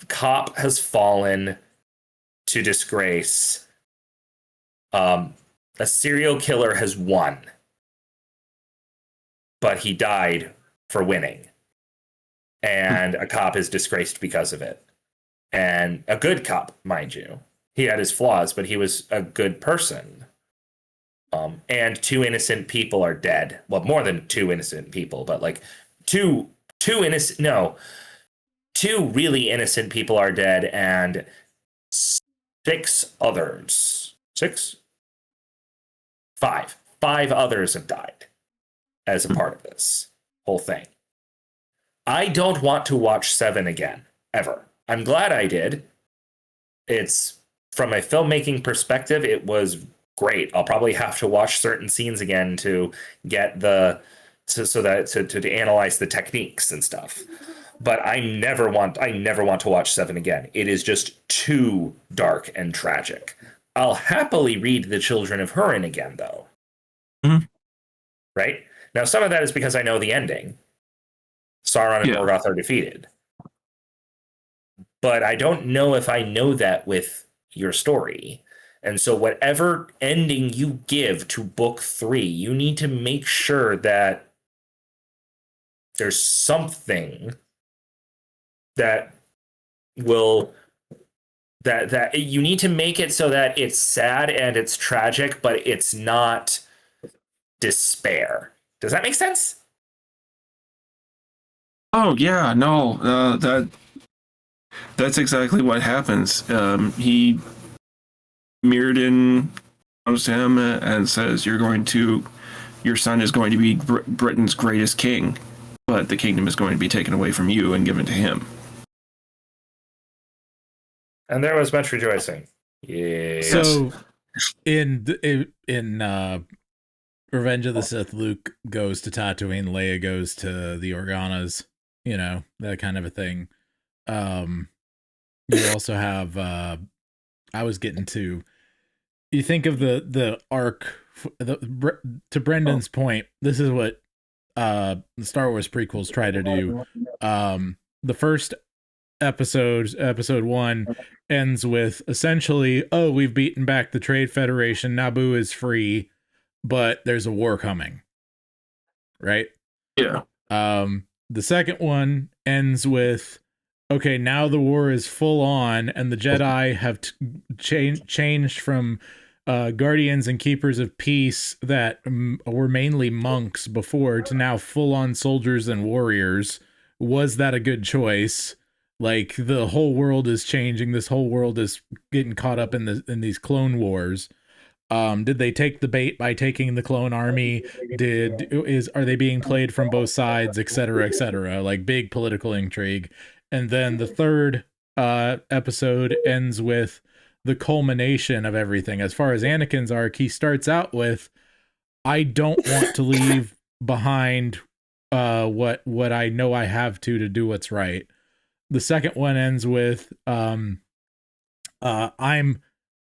cop has fallen to disgrace. A serial killer has won, but he died for winning. And a cop is disgraced because of it. And a good cop, mind you. He had his flaws, but he was a good person. And 2 innocent people are dead. Well, more than 2 innocent people, but like two really innocent people are dead, and 6 others. 6? 5. 5 others have died as a part of this whole thing. I don't want to watch 7 again, ever. I'm glad I did. It's, from a filmmaking perspective, it was great. I'll probably have to watch certain scenes again to get to analyze the techniques and stuff. But I never want to watch 7 again. It is just too dark and tragic. I'll happily read The Children of Hurin again, though. Mm-hmm. Right? Now, some of that is because I know the ending. Sauron and Morgoth are defeated. But I don't know if I know that with your story. And so whatever ending you give to book 3, you need to make sure that there's something that will that you need to make it so that it's sad and it's tragic, but it's not despair. Does that make sense? Oh yeah, no, that's exactly what happens. He Mirrodin comes to him and says, your son is going to be Britain's greatest king, but the kingdom is going to be taken away from you and given to him. And there was much rejoicing. Yes. So in Revenge of the Sith, Luke goes to Tatooine, Leia goes to the Organas, that kind of a thing. You also have I was getting to, you think of the arc, to Brendan's point, this is what the Star Wars prequels try to do. The first episode 1 ends with essentially, we've beaten back the Trade Federation, Naboo is free, but there's a war coming, right? Yeah. The second one ends with, okay, now the war is full on, and the Jedi have changed from guardians and keepers of peace that were mainly monks before to now full on soldiers and warriors. Was that a good choice? Like, the whole world is changing. This whole world is getting caught up in these clone wars. Did they take the bait by taking the clone army? Are they being played from both sides, et cetera, like big political intrigue. And then the third episode ends with the culmination of everything. As far as Anakin's arc, he starts out with, I don't want to leave behind what I know I have to do what's right. The second one ends with, I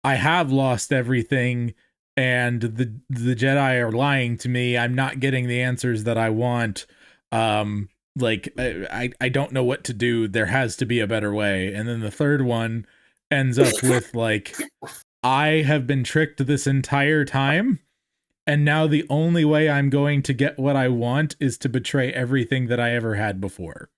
have lost everything, and the Jedi are lying to me. I'm not getting the answers that I want. Like, I don't know what to do. There has to be a better way. And then the third one ends up with, like, I have been tricked this entire time, and now the only way I'm going to get what I want is to betray everything that I ever had before.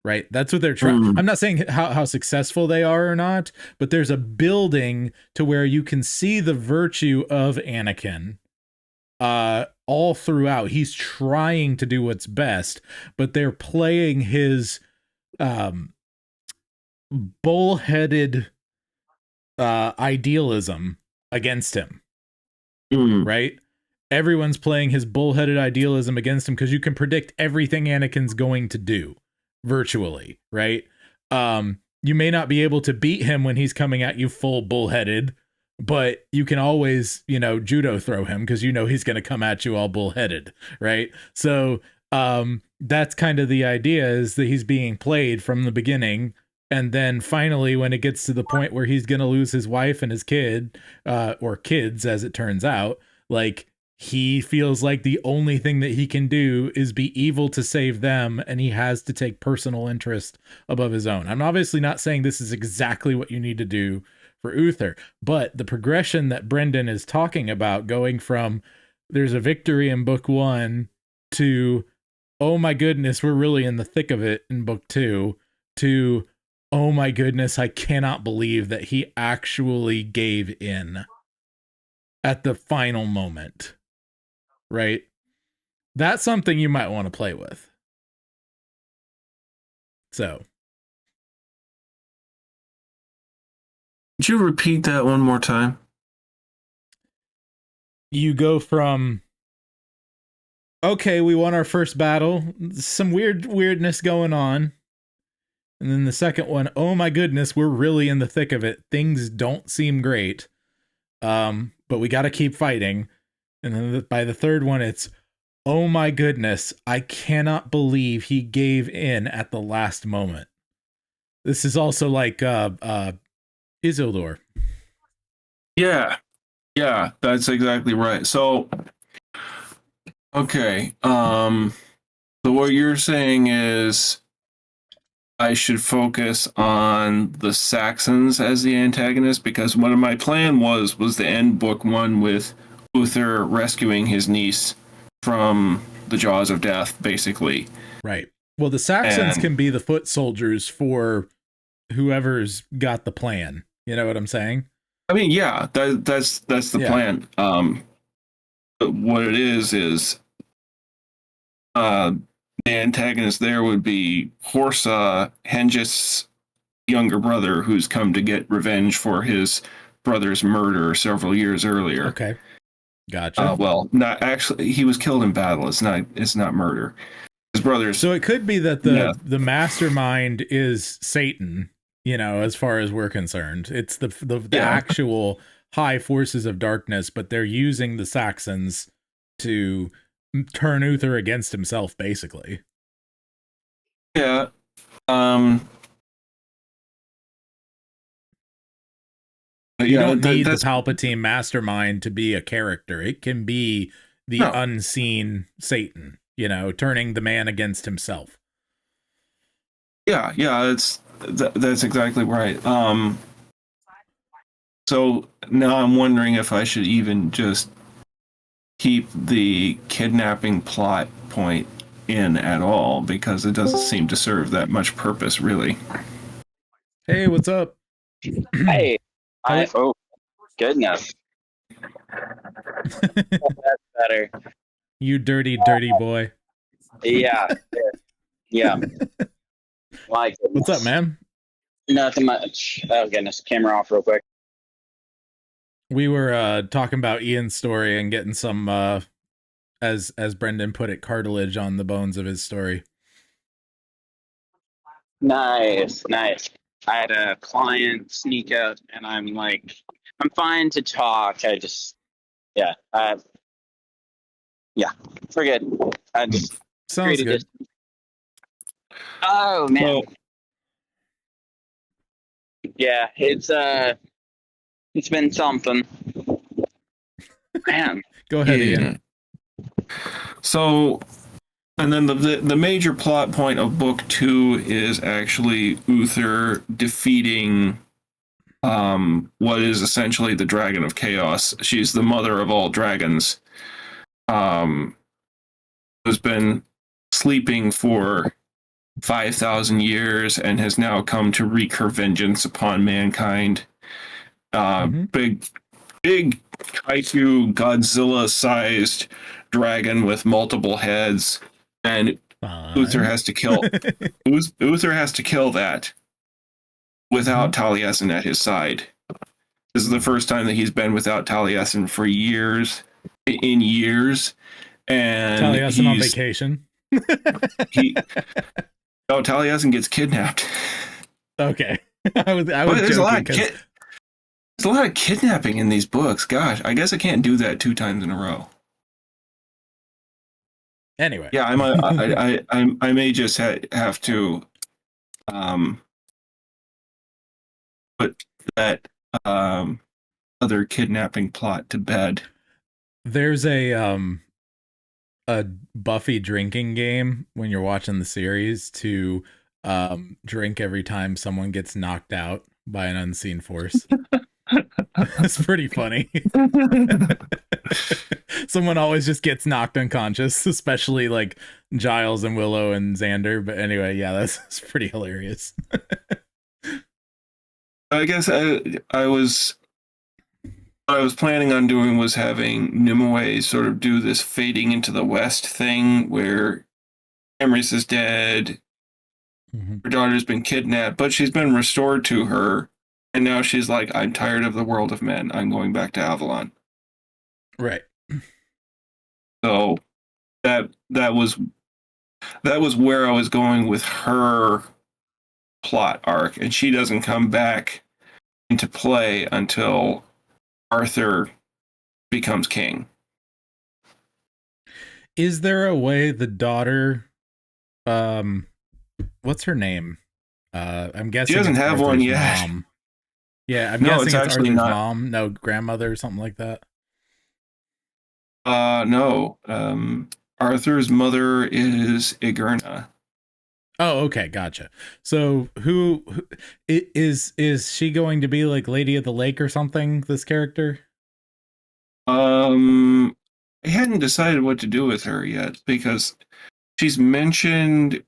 Right? That's what they're trying. I'm not saying how successful they are or not, but there's a building to where you can see the virtue of Anakin all throughout. He's trying to do what's best, but they're playing his bullheaded idealism against him. Right? Everyone's playing his bullheaded idealism against him because you can predict everything Anakin's going to do. Virtually, right? You may not be able to beat him when he's coming at you full bullheaded, but you can always, judo throw him because he's going to come at you all bullheaded, right? So that's kind of the idea, is that he's being played from the beginning, and then finally when it gets to the point where he's going to lose his wife and his kid, or kids as it turns out, like, he feels like the only thing that he can do is be evil to save them, and he has to take personal interest above his own. I'm obviously not saying this is exactly what you need to do for Uther, but the progression that Brendan is talking about, going from there's a victory in book 1 to, oh my goodness, we're really in the thick of it in book 2, to, oh my goodness, I cannot believe that he actually gave in at the final moment. Right? That's something you might want to play with. So. Could you repeat that one more time? You go from, okay, we won our first battle, some weirdness going on. And then the second one, oh my goodness, we're really in the thick of it. Things don't seem great. But we got to keep fighting. And then by the third one, it's, oh my goodness, I cannot believe he gave in at the last moment. This is also like Isildur. Yeah, that's exactly right. So, okay, so what you're saying is I should focus on the Saxons as the antagonist, because one of my plan was to end book 1 with Uther rescuing his niece from the jaws of death, basically. Right. Well, the Saxons can be the foot soldiers for whoever's got the plan. You know what I'm saying? I mean, yeah, that's the plan. What it is the antagonist there would be Horsa, Hengist's younger brother, who's come to get revenge for his brother's murder several years earlier. Okay, gotcha. Well, not actually. He was killed in battle. It's not murder. His brother's. So it could be that the mastermind is Satan. You know, as far as we're concerned, it's the actual high forces of darkness, but they're using the Saxons to turn Uther against himself, basically. Yeah. You don't need the Palpatine mastermind to be a character. It can be the unseen Satan, you know, turning the man against himself. Yeah, that's exactly right. So now I'm wondering if I should even just keep the kidnapping plot point in at all, because it doesn't seem to serve that much purpose, really. Hey, what's up? Hey. Oh, goodness. That's better. You dirty boy. Yeah. Yeah. My goodness. What's up, man? Nothing much. Oh, goodness. Camera off real quick. We were talking about Ian's story and getting some, as Brendan put it, cartilage on the bones of his story. Nice. I had a client sneak out, and I'm like, I'm fine to talk. I just, forget. I just sounds good. Oh man, well, yeah, it's been something, man. Go ahead, Ian. So. And then the major plot point of book 2 is actually Uther defeating what is essentially the Dragon of Chaos. She's the mother of all dragons. Has been sleeping for 5,000 years and has now come to wreak her vengeance upon mankind. Big kaiju Godzilla-sized dragon with multiple heads. And Uther has to kill that without Taliesin at his side. This is the first time that he's been without Taliesin for years. And Taliesin on vacation. Taliesin gets kidnapped. Okay. I was there's a lot of kidnapping in these books. Gosh, I guess I can't do that 2 times in a row. Anyway, yeah, I may just have to put that other kidnapping plot to bed. There's a Buffy drinking game when you're watching the series to drink every time someone gets knocked out by an unseen force. It's pretty funny. Someone always just gets knocked unconscious, especially like Giles and Willow and Xander. But anyway, yeah, that's pretty hilarious. I guess I was planning on doing was having Nimue sort of do this fading into the west thing where Emrys is dead, her daughter's been kidnapped, but she's been restored to her. And now she's like, I'm tired of the world of men. I'm going back to Avalon. Right. So that was where I was going with her plot arc, and she doesn't come back into play until Arthur becomes king. Is there a way the daughter, what's her name? I'm guessing she doesn't have Arthur's one yet. Mom. Yeah, I'm guessing it's actually Arthur's not. mom, no grandmother or something like that. No. Arthur's mother is Igerna. Oh, okay, gotcha. So who is she going to be, like Lady of the Lake or something, this character? I hadn't decided what to do with her yet, because she's mentioned.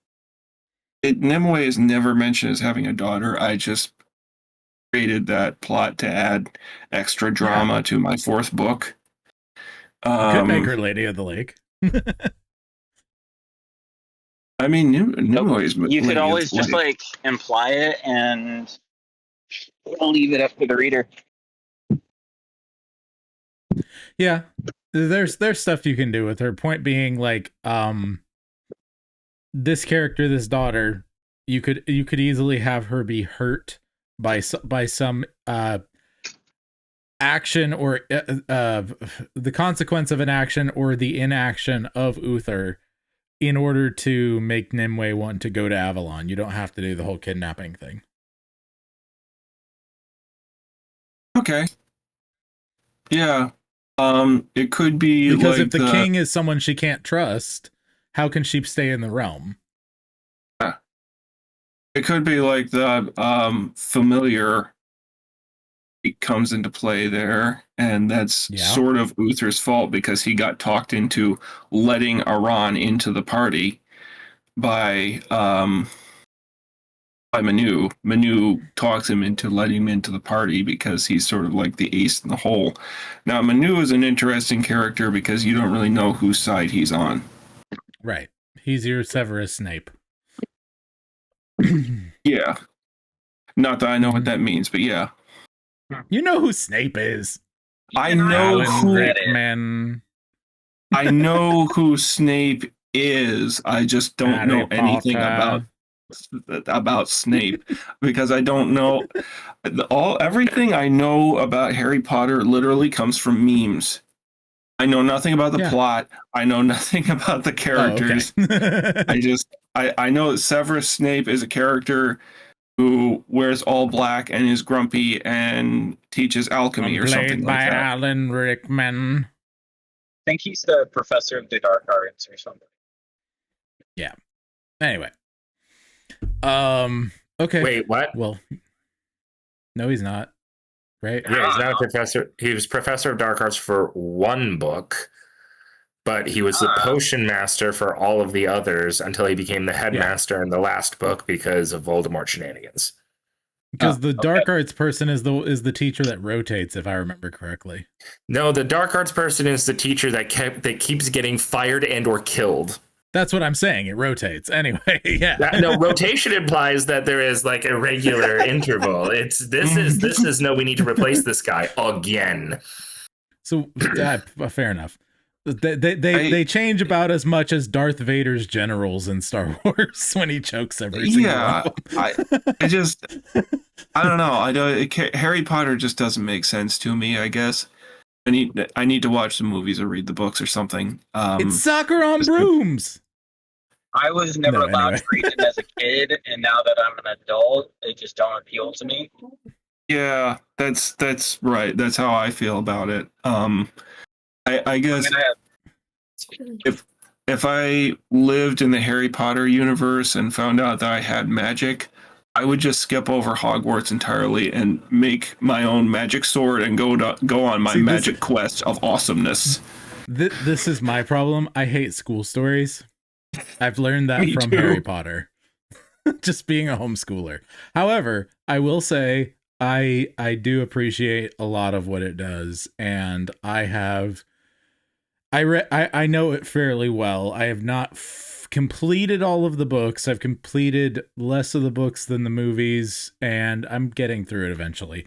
Nimue is never mentioned as having a daughter. I just created that plot to add extra drama to my fourth book. Could make her Lady of the Lake. I mean, Nimue is. You could always just like imply it, and I'll leave it up to the reader. Yeah, there's stuff you can do with her. Point being, like, this character, this daughter, you could easily have her be hurt by some action or the consequence of an action or the inaction of Uther in order to make Nimue want to go to Avalon. You don't have to do the whole kidnapping thing. Okay. Yeah. It could be because like if the king is someone she can't trust, how can she stay in the realm? It could be like the familiar comes into play there, and that's sort of Uther's fault because he got talked into letting Aran into the party by Manu. Manu talks him into letting him into the party because he's sort of like the ace in the hole. Now, Manu is an interesting character because you don't really know whose side he's on. Right. He's your Severus Snape. Yeah. Not that I know what that means, but yeah. You know who Snape is. I know who Rickman. I know who Snape is. I just don't know anything about Snape because I don't know everything I know about Harry Potter literally comes from memes. I know nothing about the plot. I know nothing about the characters. I know that Severus Snape is a character who wears all black and is grumpy and teaches alchemy or something like that. Played by Alan Rickman. I think he's the professor of the dark arts or something. Yeah. Anyway. Okay. Wait, what? Well, no, he's not. Right? Yeah, he's not a professor. He was professor of dark arts for one book, but he was the potion master for all of the others until he became the headmaster in the last book because of Voldemort shenanigans. Because the dark arts person is the teacher that rotates, if I remember correctly. No, the dark arts person is the teacher that keeps getting fired and or killed. That's what I'm saying. It rotates. Anyway, yeah. No, rotation implies that there is like a regular interval. This is no, we need to replace this guy again. So fair enough. They change about as much as Darth Vader's generals in Star Wars when he chokes every single one of them. I don't know. Harry Potter just doesn't make sense to me, I guess. I need to watch the movies or read the books or something. It's soccer on brooms. I was never allowed to read it as a kid, and now that I'm an adult, they just don't appeal to me. Yeah, that's right. That's how I feel about it. I guess if I lived in the Harry Potter universe and found out that I had magic, I would just skip over Hogwarts entirely and make my own magic sword and go on my magic quest of awesomeness. This is my problem. I hate school stories. I've learned that from Harry Potter. Just being a homeschooler. However, I will say I do appreciate a lot of what it does, and I know it fairly well. I have not completed all of the books. I've completed less of the books than the movies, and I'm getting through it eventually.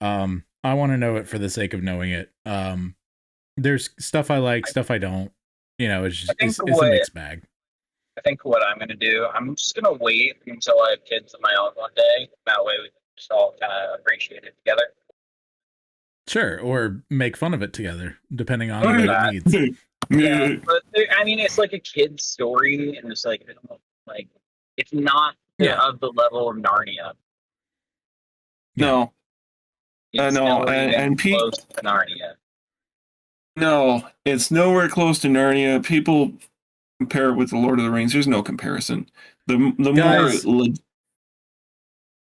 I want to know it for the sake of knowing it. There's stuff I like, stuff I don't. You know, it's a mixed bag. I think what I'm going to do, I'm just going to wait until I have kids of my own one day. That way we can just all kind of appreciate it together. Sure, or make fun of it together, depending on what it needs. Yeah, but I mean, it's like a kid's story, and it's like it's not of the level of Narnia. No, no, and close to Narnia. No, it's nowhere close to Narnia. People compare it with the Lord of the Rings. There's no comparison. The Guys, more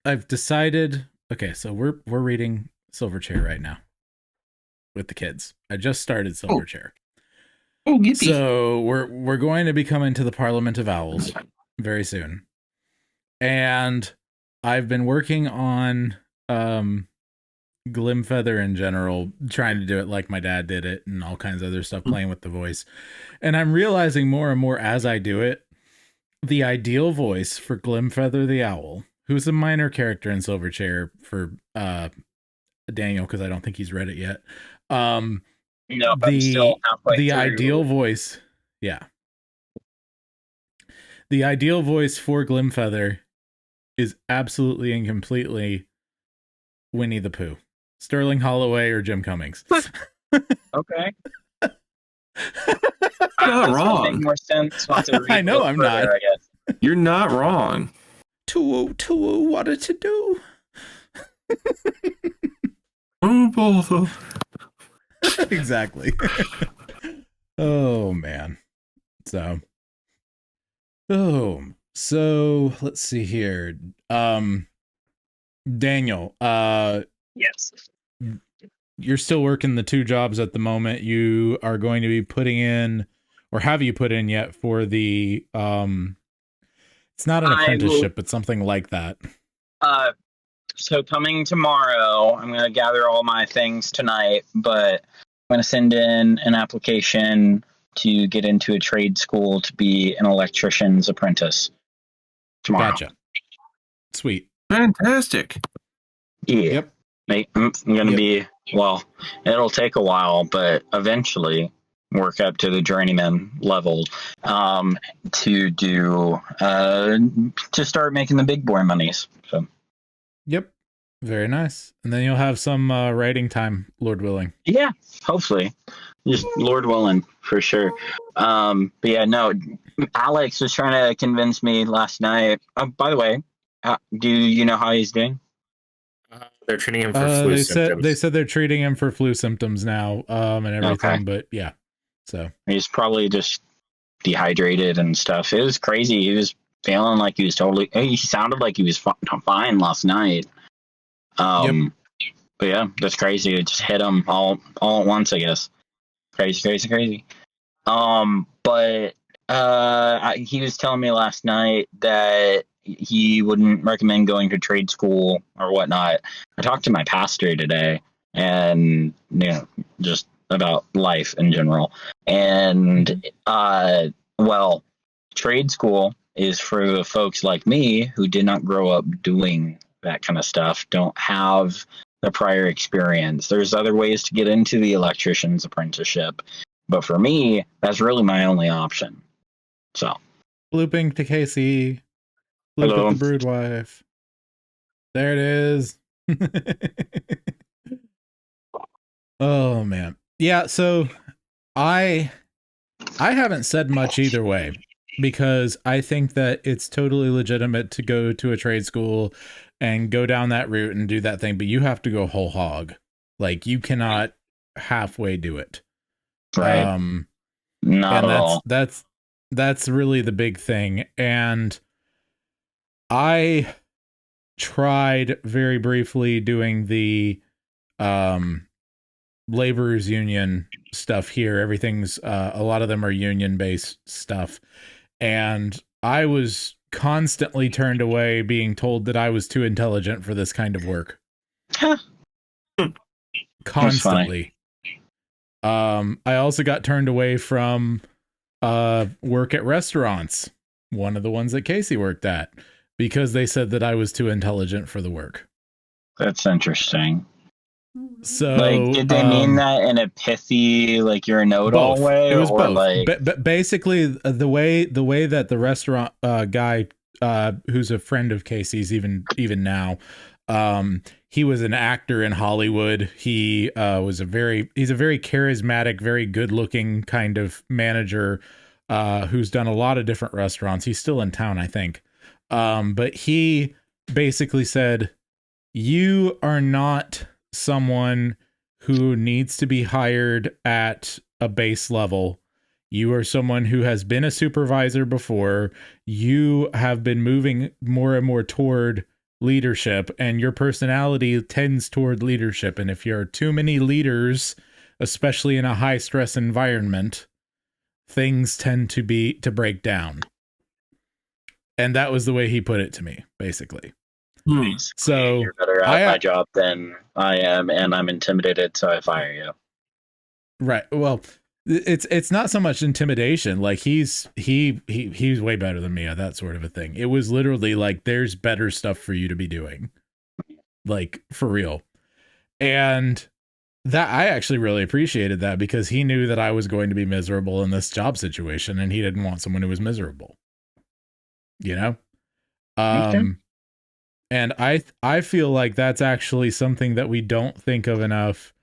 I've decided. Okay, so we're reading Silverchair right now with the kids. I just started Silverchair. Oh, yippee. So we're going to be coming to the Parliament of Owls very soon. And I've been working on Glimfeather in general, trying to do it like my dad did it and all kinds of other stuff, playing with the voice. And I'm realizing more and more as I do it, the ideal voice for Glimfeather the Owl, who's a minor character in Silverchair for Daniel, because I don't think he's read it yet. I'm still halfway the through. ideal voice, yeah. The ideal voice for Glimfeather is absolutely and completely Winnie the Pooh. Sterling Holloway or Jim Cummings. Okay. Not wrong. Make more sense. I know I'm not. I guess. You're not wrong. Two, what to do? Oh, both. Exactly. Oh man. So let's see here. Daniel, yes. You're still working the 2 jobs at the moment. You are going to be putting in, or have you put in yet for the it's not an apprenticeship, but something like that. So coming tomorrow, I'm going to gather all my things tonight, but I'm going to send in an application to get into a trade school to be an electrician's apprentice tomorrow. Gotcha. Sweet. Fantastic. Yeah. Yep. I'm going to be, well, it'll take a while, but eventually work up to the journeyman level to do, to start making the big boy monies. So. Yep. Very nice. And then you'll have some writing time, Lord willing. Yeah, hopefully. Just Lord willing, for sure. But yeah, no, Alex was trying to convince me last night. By the way, do you know how he's doing? They're treating him for flu symptoms. They said they're treating him for flu symptoms now, and everything. Okay. But yeah, so he's probably just dehydrated and stuff. It was crazy. He was feeling like he was totally. He sounded like he was fine last night. Yep. But yeah, that's crazy. It just hit him all at once, I guess. Crazy. But he was telling me last night that he wouldn't recommend going to trade school or whatnot. I talked to my pastor today, and just about life in general. And well, trade school is for folks like me who did not grow up doing that kind of stuff, don't have the prior experience. There's other ways to get into the electrician's apprenticeship, but for me, that's really my only option. So, looping to Casey. Loop at the brood wife. There it is. Oh man. Yeah, so I haven't said much either way, because I think that it's totally legitimate to go to a trade school and go down that route and do that thing, but you have to go whole hog. Like, you cannot halfway do it. Right. Not at all. That's really the big thing. And I tried very briefly doing the laborers union stuff here. Everything's a lot of them are union based stuff, and I was constantly turned away, being told that I was too intelligent for this kind of work. Constantly. I also got turned away from work at restaurants, one of the ones that Casey worked at, because they said that I was too intelligent for the work. That's interesting. So, like, did they mean that in a pithy, like you're a know-it-all way? It was or both. Like, basically, the way that the restaurant guy, who's a friend of Casey's, even now, he was an actor in Hollywood. He he's a very charismatic, very good-looking kind of manager, who's done a lot of different restaurants. He's still in town, I think. But he basically said, "You are not someone who needs to be hired at a base level. You are someone who has been a supervisor before. You have been moving more and more toward leadership, and your personality tends toward leadership. And if you're too many leaders, especially in a high stress environment, things tend to break down. And that was the way he put it to me, basically. So you're better at my job than I am, and I'm intimidated, so I fire you. Right. Well, it's not so much intimidation. Like he's way better than me at that sort of a thing. It was literally like, there's better stuff for you to be doing, like for real. And that I actually really appreciated that, because he knew that I was going to be miserable in this job situation, and he didn't want someone who was miserable, you know? And I feel like that's actually something that we don't think of enough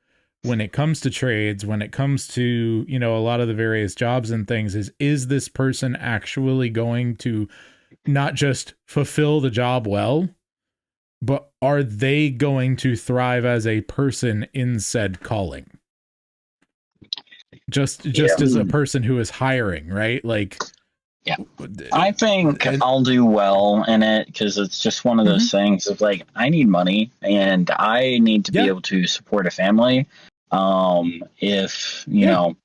when it comes to trades, when it comes to, you know, a lot of the various jobs and things, is this person actually going to not just fulfill the job well, but are they going to thrive as a person in said calling? Just as a person who is hiring, right? Like, yeah, I think I'll do well in it, because it's just one of those things of like, I need money and I need to be able to support a family. If you know,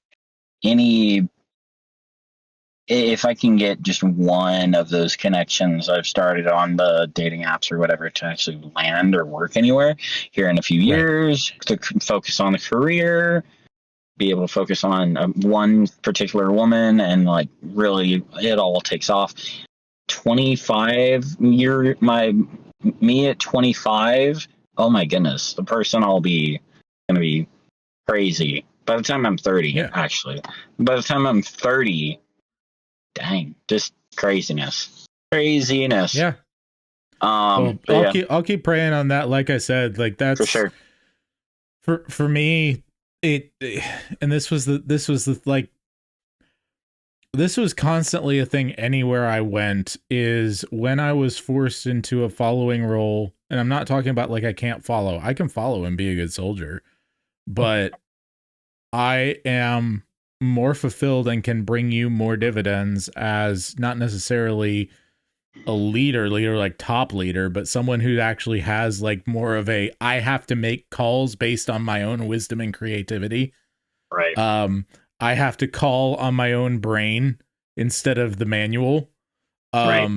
if I can get just one of those connections I've started on the dating apps or whatever to actually land or work anywhere here in a few years, to focus on the career, be able to focus on one particular woman, and like really it all takes off. 25 year me at 25, oh my goodness, the person I'll be gonna be crazy by the time I'm 30. Actually, by the time I'm 30, dang, just craziness. Yeah. Well, I'll keep praying on that. Like I said, like that's for sure. For me, and this was constantly a thing anywhere I went, is when I was forced into a following role. And I'm not talking about like I can't follow. I can follow and be a good soldier, but I am more fulfilled and can bring you more dividends as not necessarily a leader like top leader, but someone who actually has like more of a, I have to make calls based on my own wisdom and creativity. Right. I have to call on my own brain instead of the manual. Right.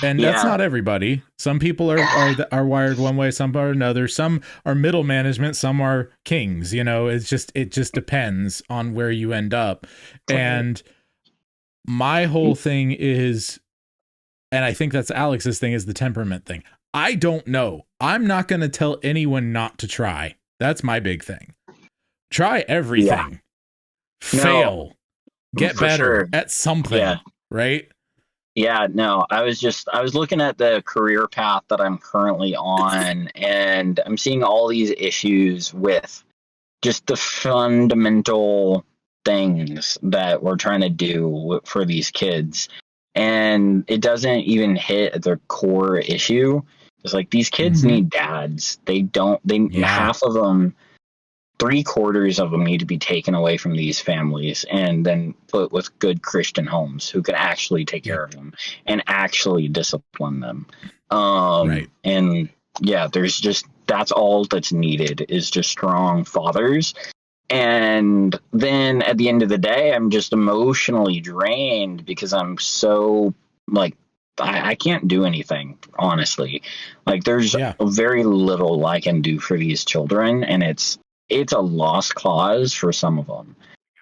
And that's not everybody. Some people are wired one way, some are another. Some are middle management, some are kings. You know, it just depends on where you end up. Okay. And my whole thing is, and I think that's Alex's thing, is the temperament thing. I don't know. I'm not going to tell anyone not to try. That's my big thing. Try everything. Fail. Get better at something. Right? Yeah, no, I was looking at the career path that I'm currently on, and I'm seeing all these issues with just the fundamental things that we're trying to do for these kids. And it doesn't even hit the core issue. It's like, these kids need dads. Half of them, 3/4 of them need to be taken away from these families and then put with good Christian homes who can actually take care of them and actually discipline them. And that's all that's needed, is just strong fathers. And then at the end of the day, I'm just emotionally drained because I'm so like, I can't do anything, honestly. Like, there's very little I can do for these children, and it's a lost cause for some of them.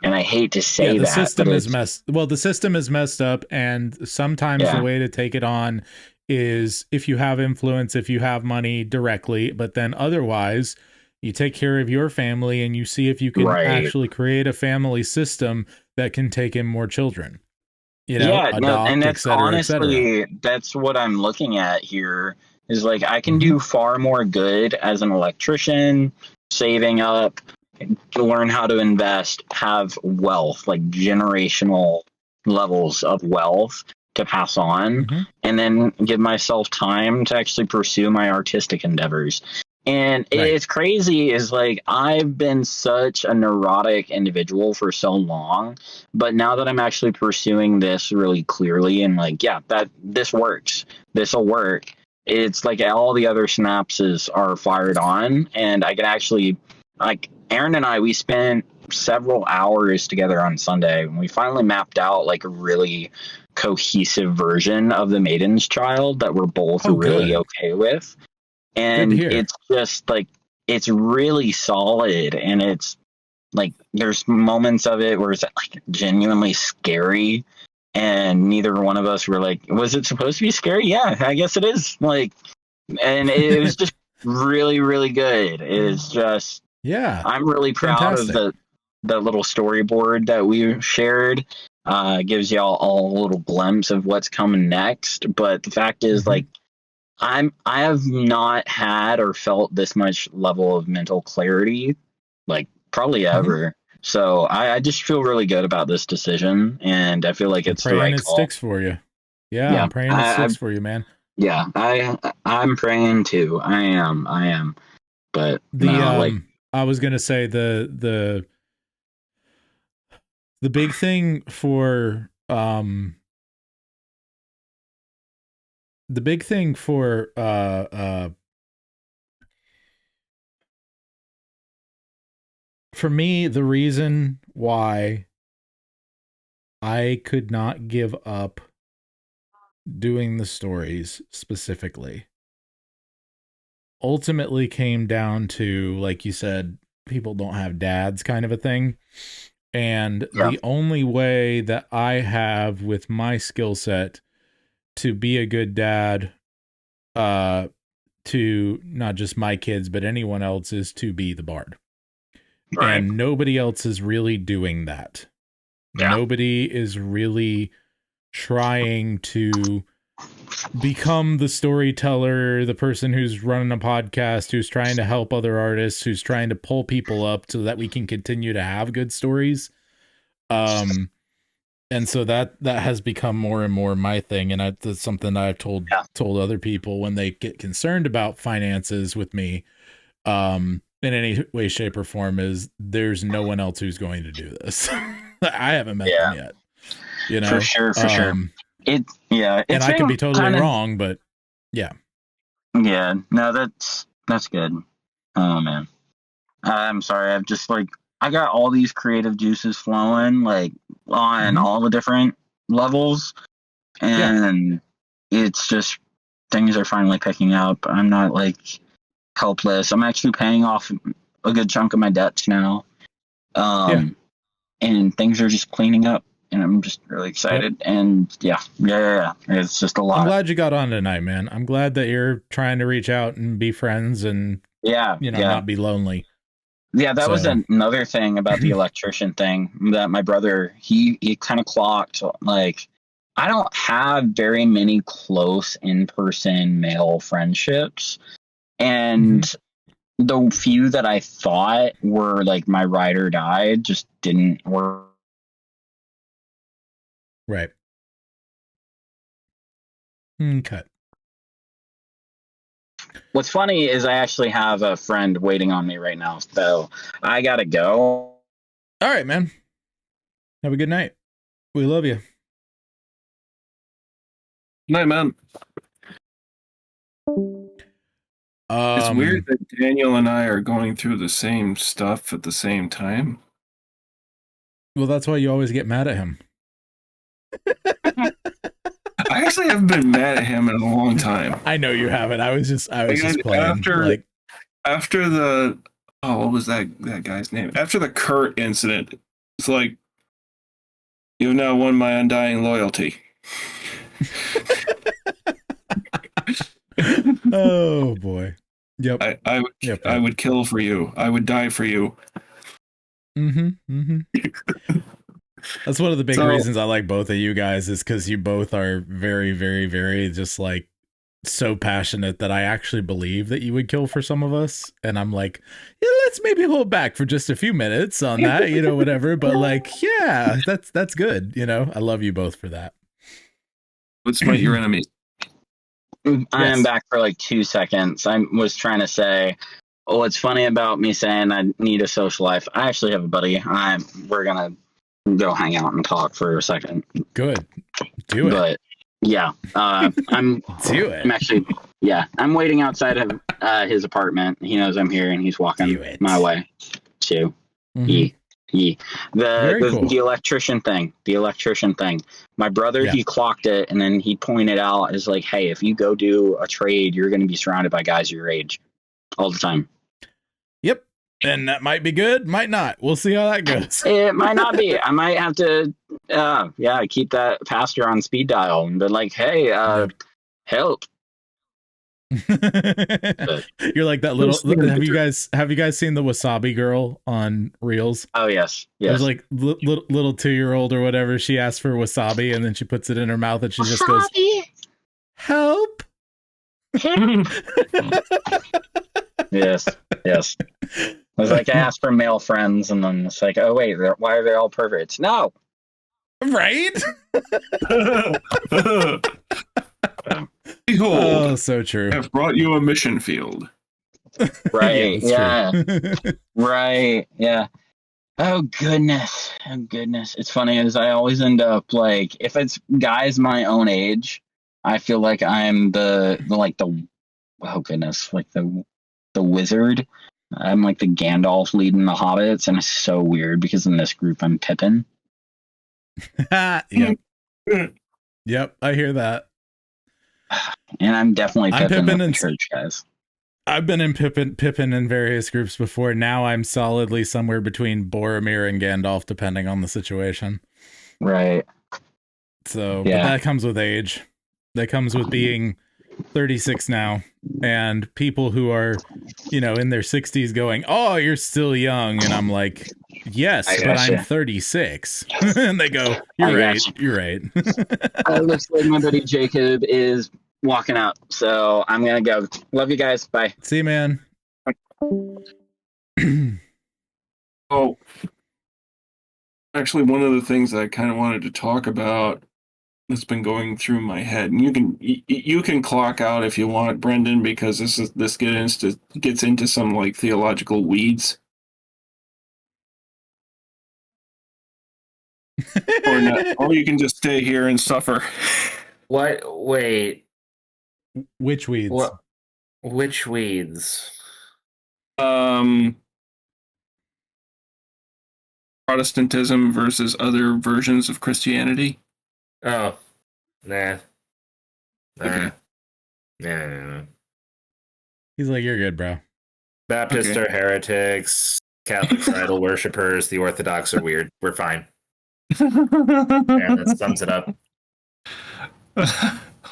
And I hate to say the system is the system is messed up, and sometimes the way to take it on is if you have influence, if you have money directly, but then otherwise you take care of your family and you see if you can actually create a family system that can take in more children. You know, adopt, and that's honestly, that's what I'm looking at here, is like, I can do far more good as an electrician, saving up, learn how to invest, have wealth, like generational levels of wealth to pass on, and then give myself time to actually pursue my artistic endeavors. And it's crazy, is like, I've been such a neurotic individual for so long, but now that I'm actually pursuing this really clearly and like, that this works, this will work, it's like all the other synapses are fired on, and I can actually, like, Aaron and I, we spent several hours together on Sunday, and we finally mapped out like a really cohesive version of the Maiden's Child that we're both really okay with. And it's just like, it's really solid, and it's like there's moments of it where it's like genuinely scary, and neither one of us were like, was it supposed to be scary? Yeah, I guess it is. Like, and it was just really, really good. It's just, I'm really proud of the little storyboard that we shared. Gives y'all all a little glimpse of what's coming next. But the fact is, like, I have not had or felt this much level of mental clarity, like, probably ever. So I just feel really good about this decision, and I feel like it's the right call. Sticks for you. Yeah, I'm praying it sticks for you, man. Yeah, I'm praying too. I am. But I was gonna say the big thing for for me, the reason why I could not give up doing the stories specifically ultimately came down to, like you said, people don't have dads kind of a thing. And the only way that I have with my skill set to be a good dad to not just my kids, but anyone else, is to be the bard. Right. And nobody else is really doing that. Yeah. Nobody is really trying to become the storyteller, the person who's running a podcast, who's trying to help other artists, who's trying to pull people up so that we can continue to have good stories. And so that has become more and more my thing. And that's something I've told other people when they get concerned about finances with me, in any way, shape, or form, is there's no one else who's going to do this. I haven't met them yet. You know, for sure. And I could be totally wrong, but yeah. No, that's good. Oh man, I'm sorry. I've just I got all these creative juices flowing, like on all the different levels, and it's just things are finally picking up. I'm not helpless. I'm actually paying off a good chunk of my debts now, and things are just cleaning up. And I'm just really excited. And it's just a lot. I'm glad you got on tonight, man. I'm glad that you're trying to reach out and be friends and not be lonely. Yeah, that was another thing about the electrician thing that my brother, he kind of clocked. Like, I don't have very many close in-person male friendships. And the few that I thought were my ride or die just didn't work. Right. Cut. What's funny is I actually have a friend waiting on me right now, so I gotta go. All right, man. Have a good night. We love you. Night, man. It's weird that Daniel and I are going through the same stuff at the same time. Well, that's why you always get mad at him. I actually haven't been mad at him in a long time. I know you haven't. I was just playing. After the what was that guy's name? After the Kurt incident, it's like, you've now won my undying loyalty. Oh boy. Yep. I would kill for you. I would die for you. That's one of the big reasons I like both of you guys, is because you both are very, very, very just so passionate that I actually believe that you would kill for some of us. And I'm like, let's maybe hold back for just a few minutes on that, whatever. But that's good. I love you both for that. Let's smite your enemies. I am back for 2 seconds. I was trying to say, what's funny about me saying I need a social life, I actually have a buddy. We're going to go hang out and talk for a second. Good. Do it. But I'm do it. I'm actually I'm waiting outside of his apartment. He knows I'm here and he's walking my way to The cool. the electrician thing. My brother, he clocked it, and then he pointed out, is like, hey, if you go do a trade, you're going to be surrounded by guys your age all the time. Yep. And that might be good, might not. We'll see how that goes. It might not be. I might have to, keep that pastor on speed dial and be like, hey, help. You're like that little. Have you guys seen the Wasabi Girl on Reels? Oh yes. There's like little 2-year-old or whatever. She asks for wasabi and then she puts it in her mouth and she just goes, "Help!" Yes. I was like, I asked for male friends, and then it's like, oh wait, why are they all perverts? No. Right? Behold, oh, so true. I have brought you a mission field. Right. Yeah. Right. Yeah. Oh goodness. It's funny as I always end up like, if it's guys my own age, I feel like I'm the wizard. I'm like the Gandalf leading the hobbits, and it's so weird because in this group I'm Pippin. Yep. Yep, I hear that. And I'm definitely Pippin in the church, guys. I've been in Pippin in various groups before. Now I'm solidly somewhere between Boromir and Gandalf, depending on the situation. Right. So, but that comes with age. That comes with being 36 now, and people who are, in their 60s going, "Oh, you're still young," and I'm like, "Yes, but I'm 36," and they go, "You're right. You're right." Looks like my buddy Jacob is walking out, so I'm gonna go. Love you guys. Bye. See you, man. Oh, actually, one of the things I kind of wanted to talk about that's been going through my head, and you can clock out if you want, Brendan, because this gets into some like theological weeds. Or not, or you can just stay here and suffer. What? Wait. Which weeds? What? Which weeds? Protestantism versus other versions of Christianity. Oh, nah. Okay. Nah. He's like, "You're good, bro." Baptists are heretics. Catholics are idol worshippers. The Orthodox are weird. We're fine. Yeah, that sums it up.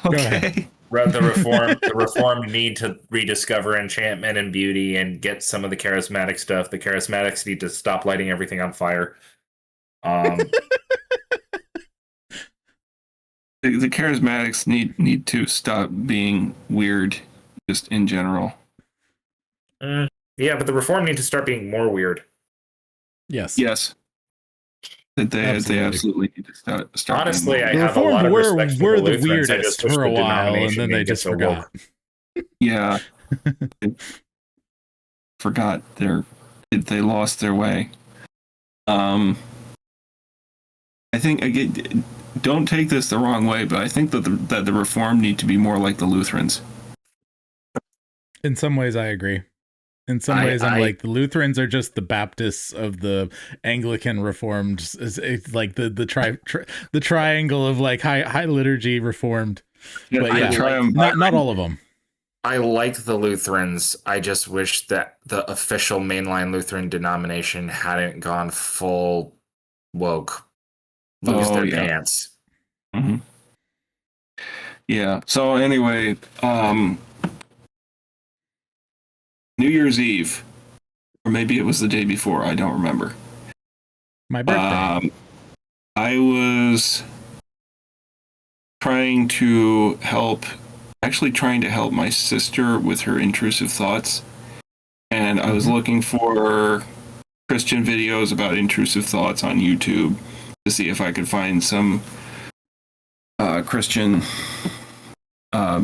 Okay. The reformed need to rediscover enchantment and beauty and get some of the charismatic stuff. The charismatics need to stop lighting everything on fire. The charismatics need to stop being weird, just in general. Yeah, but the reformed need to start being more weird. Yes. That they absolutely need to start. Honestly, I have a lot of respect for the Lutherans. Weirdest for a while, and then they just forgot. Yeah, forgot they lost their way. I think again, don't take this the wrong way, but I think that the Reformed need to be more like the Lutherans. In some ways, I agree. In some ways, I'm like, the Lutherans are just the Baptists of the Anglican Reformed. It's like the triangle of like high liturgy Reformed. But not all of them. I like the Lutherans. I just wish that the official mainline Lutheran denomination hadn't gone full woke, lose their pants. Mm-hmm. Yeah. So anyway, New Year's Eve, or maybe it was the day before, I don't remember. My birthday. I was trying to help my sister with her intrusive thoughts. And I was looking for Christian videos about intrusive thoughts on YouTube to see if I could find some Christian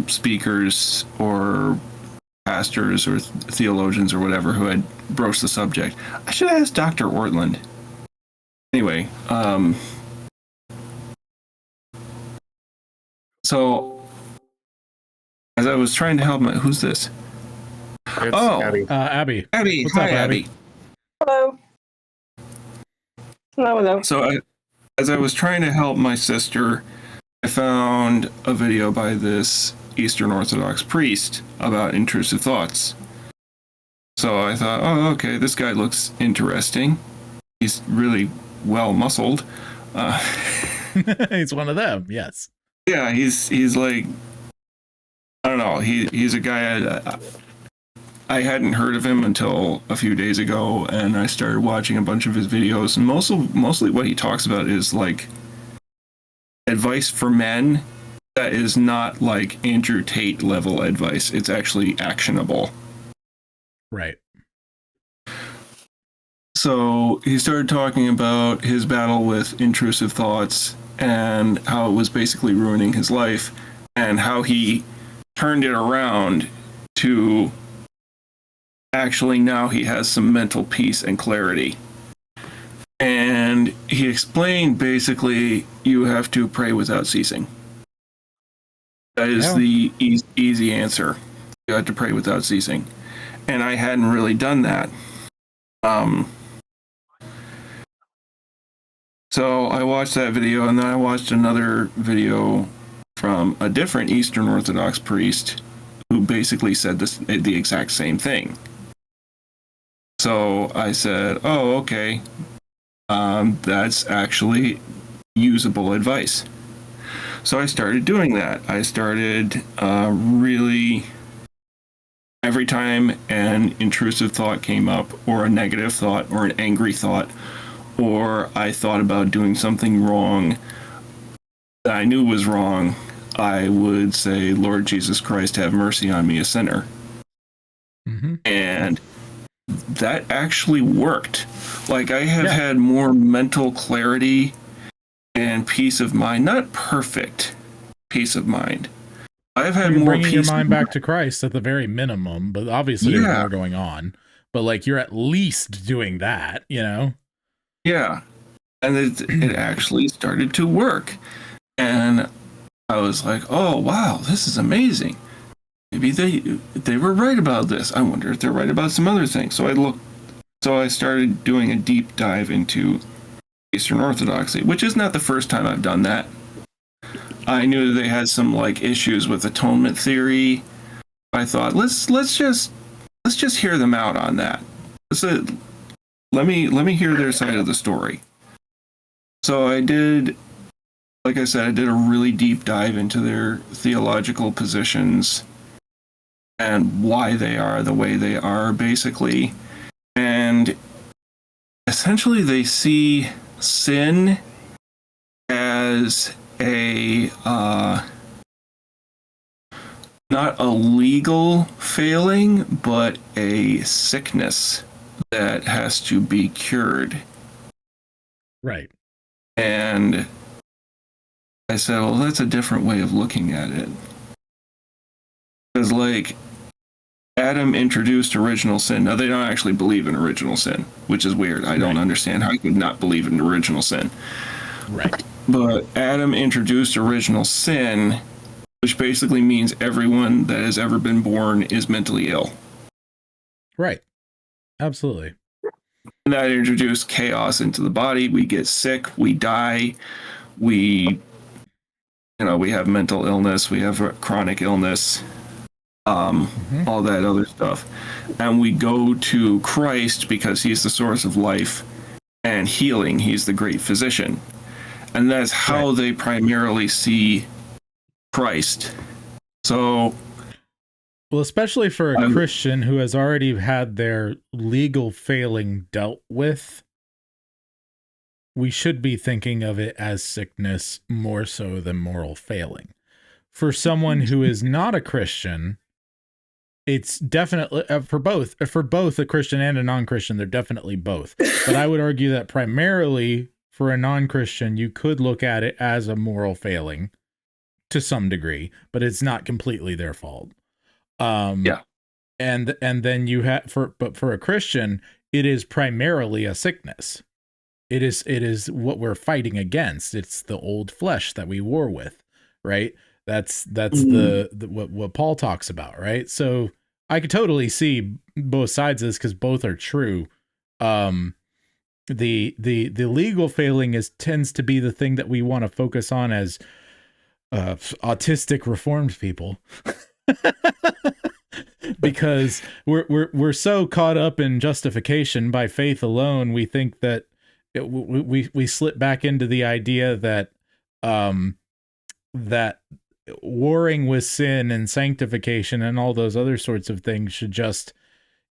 speakers or pastors or theologians or whatever who had broached the subject. I should ask Dr. Ortland. Anyway, so as I was trying to help who's this? Abby. Abby. Abby. What's Hi, up, Abby? Hello. As I was trying to help my sister, I found a video by this Eastern Orthodox priest about intrusive thoughts. So I thought, oh, okay, this guy looks interesting. He's really well muscled. He's one of them, yes. Yeah, he's like, I don't know. He's a guy I hadn't heard of him until a few days ago, and I started watching a bunch of his videos. And mostly what he talks about is like advice for men that is not like Andrew Tate level advice. It's actually actionable. Right. So he started talking about his battle with intrusive thoughts and how it was basically ruining his life, and how he turned it around to actually now he has some mental peace and clarity. And he explained basically you have to pray without ceasing. That is the easy answer. You have to pray without ceasing. And I hadn't really done that. So I watched that video, and then I watched another video from a different Eastern Orthodox priest who basically said the exact same thing. So I said, oh, okay, that's actually usable advice. So I started doing that. I started really, every time an intrusive thought came up, or a negative thought, or an angry thought, or I thought about doing something wrong that I knew was wrong, I would say, Lord Jesus Christ, have mercy on me, a sinner. Mm-hmm. And that actually worked. Like, I have had more mental clarity and peace of mind. Not perfect peace of mind. I've had more bringing peace your mind back to Christ at the very minimum, but obviously there's more going on. But like, you're at least doing that, you know? Yeah. And it actually started to work. And I was like, oh, wow, this is amazing. Maybe they were right about this. I wonder if they're right about some other things. So I started doing a deep dive into Eastern Orthodoxy, which is not the first time I've done that. I knew they had some like issues with atonement theory. I thought let's just hear them out on that. Let me hear their side of the story. So I did, like I said, I did a really deep dive into their theological positions and why they are the way they are, basically. And essentially they see sin as a not a legal failing, but a sickness that has to be cured. Right. And I said, well, that's a different way of looking at it. Because, like, Adam introduced original sin. Now, they don't actually believe in original sin, which is weird. I don't understand how you could not believe in original sin. Right. But Adam introduced original sin, which basically means everyone that has ever been born is mentally ill. Right. Absolutely. And that introduced chaos into the body. We get sick. We die. We have mental illness. We have chronic illness. All that other stuff. And we go to Christ because he's the source of life and healing. He's the great physician. And that's how they primarily see Christ. So, well, especially for a Christian who has already had their legal failing dealt with, we should be thinking of it as sickness more so than moral failing. For someone who is not a Christian, it's definitely for both a Christian and a non-Christian, they're definitely both. But I would argue that primarily for a non-Christian, you could look at it as a moral failing to some degree, but it's not completely their fault. And then you have for a Christian, it is primarily a sickness. It is what we're fighting against. It's the old flesh that we war with, right? That's the what Paul talks about, right? So I could totally see both sides of this because both are true. the legal failing tends to be the thing that we want to focus on as autistic reformed people. Because we're so caught up in justification by faith alone, we think that we slip back into the idea that that warring with sin and sanctification and all those other sorts of things should just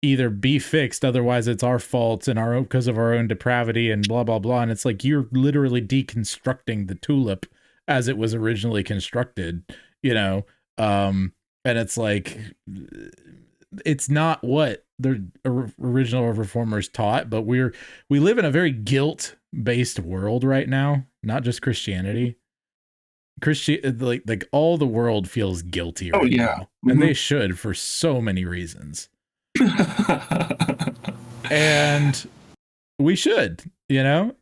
either be fixed, otherwise it's our faults and our own, because of our own depravity and blah blah blah. And it's like you're literally deconstructing the tulip as it was originally constructed, you know. And it's like, it's not what the original reformers taught, but we live in a very guilt-based world right now, not just Christianity. Like all the world feels guilty right now, and they should, for so many reasons. And we should, you know.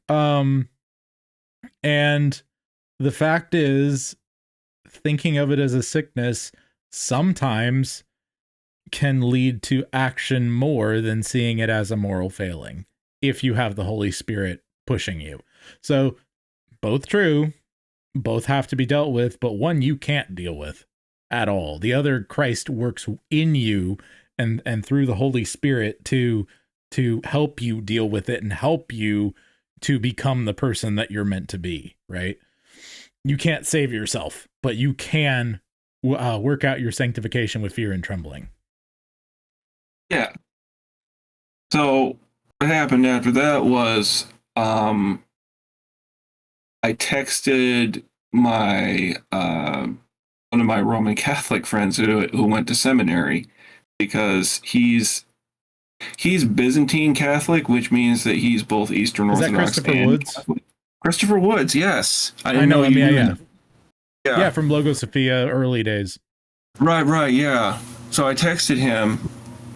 And the fact is, thinking of it as a sickness sometimes can lead to action more than seeing it as a moral failing, if you have the Holy Spirit pushing you. So both true, both have to be dealt with, but one you can't deal with at all. The other, Christ works in you and through the Holy Spirit to help you deal with it and help you to become the person that you're meant to be, right? You can't save yourself, but you can work out your sanctification with fear and trembling. Yeah. So what happened after that was I texted my one of my Roman Catholic friends who went to seminary, because he's Byzantine Catholic, which means that he's both Eastern Orthodox and Woods? Catholic. Christopher Woods, yes. I know him, yeah, from Logo Sophia early days. Right, yeah. So I texted him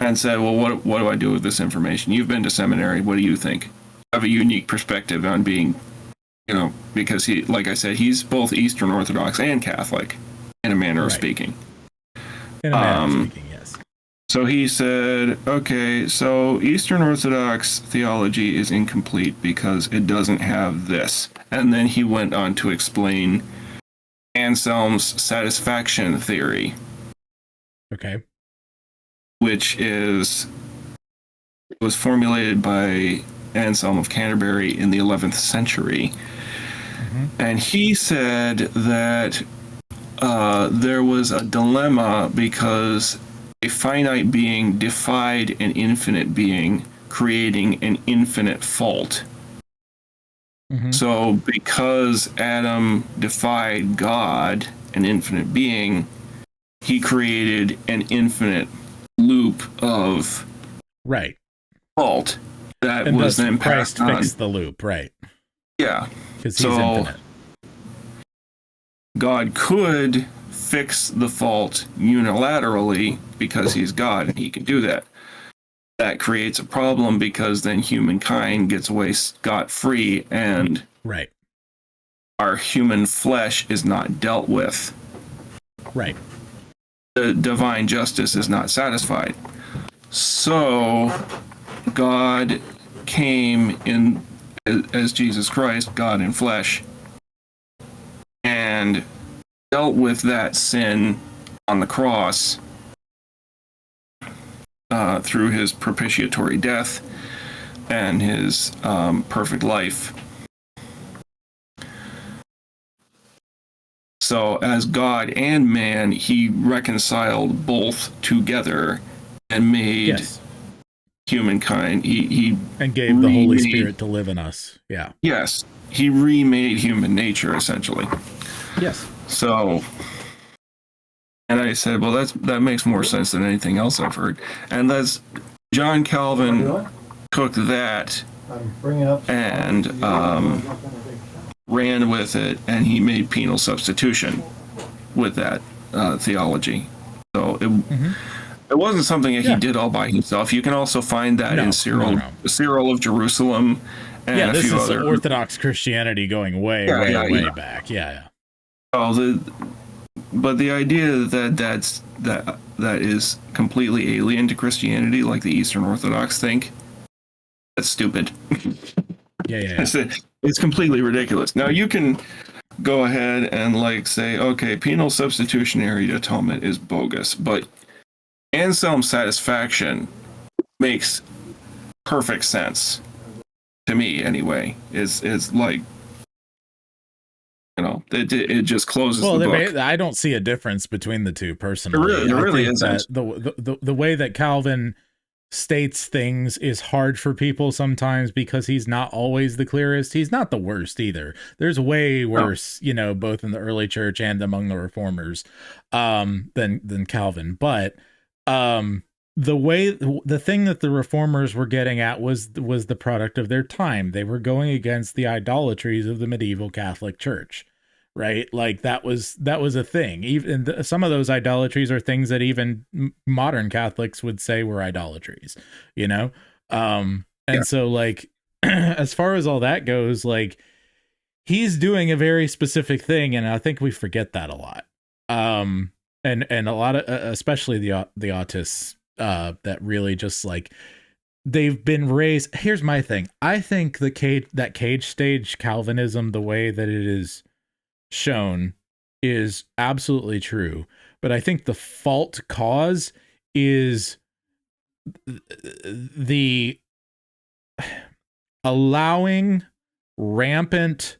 and said, well, what do I do with this information? You've been to seminary. What do you think? I have a unique perspective on being, you know, because he, like I said, he's both Eastern Orthodox and Catholic in a manner of speaking. In a manner of speaking, yes. So he said, okay, so Eastern Orthodox theology is incomplete because it doesn't have this. And then he went on to explain Anselm's satisfaction theory. Okay. Which was formulated by Anselm of Canterbury in the 11th century. Mm-hmm. And he said that there was a dilemma because a finite being defied an infinite being, creating an infinite fault. Mm-hmm. So because Adam defied God, an infinite being, he created an infinite loop of fault that and was then Christ passed on. Fixed the loop, right? Yeah, because he's infinite. God could fix the fault unilaterally because he's God and he can do that. That creates a problem because then humankind gets away scot-free and our human flesh is not dealt with. Right. The divine justice is not satisfied. So God came in as Jesus Christ, God in flesh, and dealt with that sin on the cross through his propitiatory death and his perfect life. So as God and man, he reconciled both together and made humankind. He and gave the Holy Spirit to live in us. Yeah. Yes. He remade human nature, essentially. Yes. So, and I said, well, that makes more sense than anything else I've heard. And that's John Calvin took that and ran with it, and he made penal substitution with that theology. So it wasn't something that he did all by himself. You can also find that in Cyril of Jerusalem and a few other. This is Orthodox Christianity going way back. Yeah. But the idea that is completely alien to Christianity, like the Eastern Orthodox think, that's stupid. It's completely ridiculous. Now you can go ahead and like say, okay, penal substitutionary atonement is bogus, but Anselm's satisfaction makes perfect sense to me anyway. Is like, it just closes the book. I don't see a difference between the two personally. There really isn't. That the way that Calvin states things is hard for people sometimes because he's not always the clearest. He's not the worst either. There's way worse, both in the early church and among the reformers, than Calvin. But the thing that the reformers were getting at was the product of their time. They were going against the idolatries of the medieval Catholic Church, right? Like that was a thing. Even some of those idolatries are things that even modern Catholics would say were idolatries, so like, as far as all that goes, like he's doing a very specific thing. And I think we forget that a lot. And a lot of, especially the autists, that really just like, they've been raised. Here's my thing. I think that cage stage Calvinism, the way that it is shown, is absolutely true. But I think the fault cause is the allowing rampant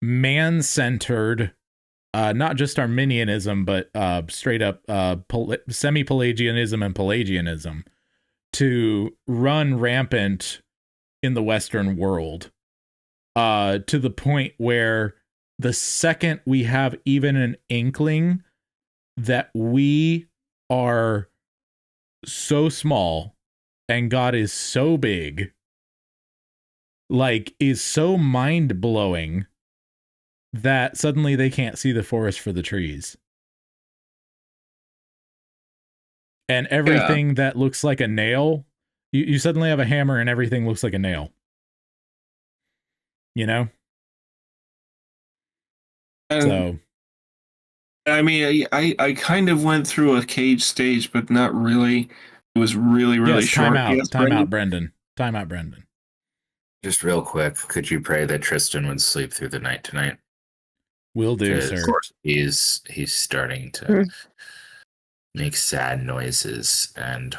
man-centered, not just Arminianism, but straight up semi-Pelagianism and Pelagianism to run rampant in the Western world, to the point where the second we have even an inkling that we are so small and God is so big, like, is so mind-blowing that suddenly they can't see the forest for the trees. And everything that looks like a nail, you suddenly have a hammer and everything looks like a nail. And, so, I mean, I kind of went through a cage stage, but not really. It was really, really short. Time out, Brendan. Just real quick, could you pray that Tristan would sleep through the night tonight? Will do, sir. Of course, he's starting to make sad noises, and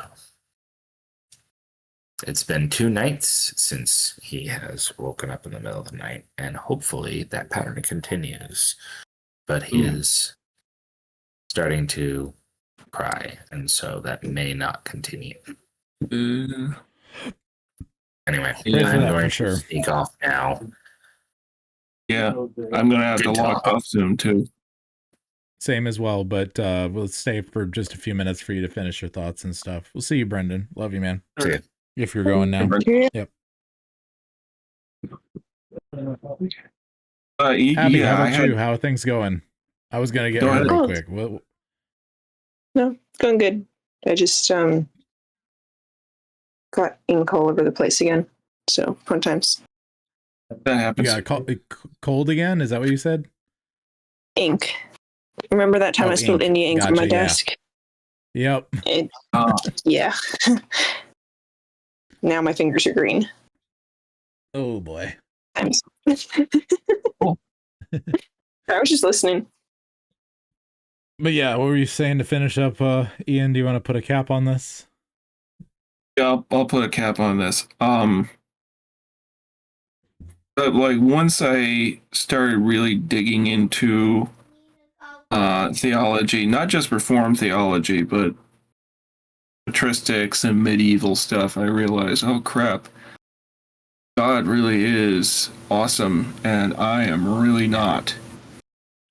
it's been 2 nights since he has woken up in the middle of the night, and hopefully that pattern continues. But he is starting to cry, and so that may not continue. Anyway, I'm going to sneak off now. Yeah, I'm going to have to log off Zoom too. Same as well, but we'll stay for just a few minutes for you to finish your thoughts and stuff. We'll see you, Brendan. Love you, man. See you. If you're going now. Yep. Abby, how about you? How are things going? I was going to get real quick. No, it's going good. I just got ink all over the place again. So, fun times. That happens. You got cold again? Is that what you said? Ink. Remember that time I spilled India ink on my desk? Yep. Yeah. Now my fingers are green. Oh boy. I was just listening. But yeah, what were you saying to finish up, Ian? Do you want to put a cap on this? Yeah, I'll put a cap on this. But like once I started really digging into theology, not just Reformed theology, but patristics and medieval stuff, I realized, oh crap, God really is awesome, and I am really not.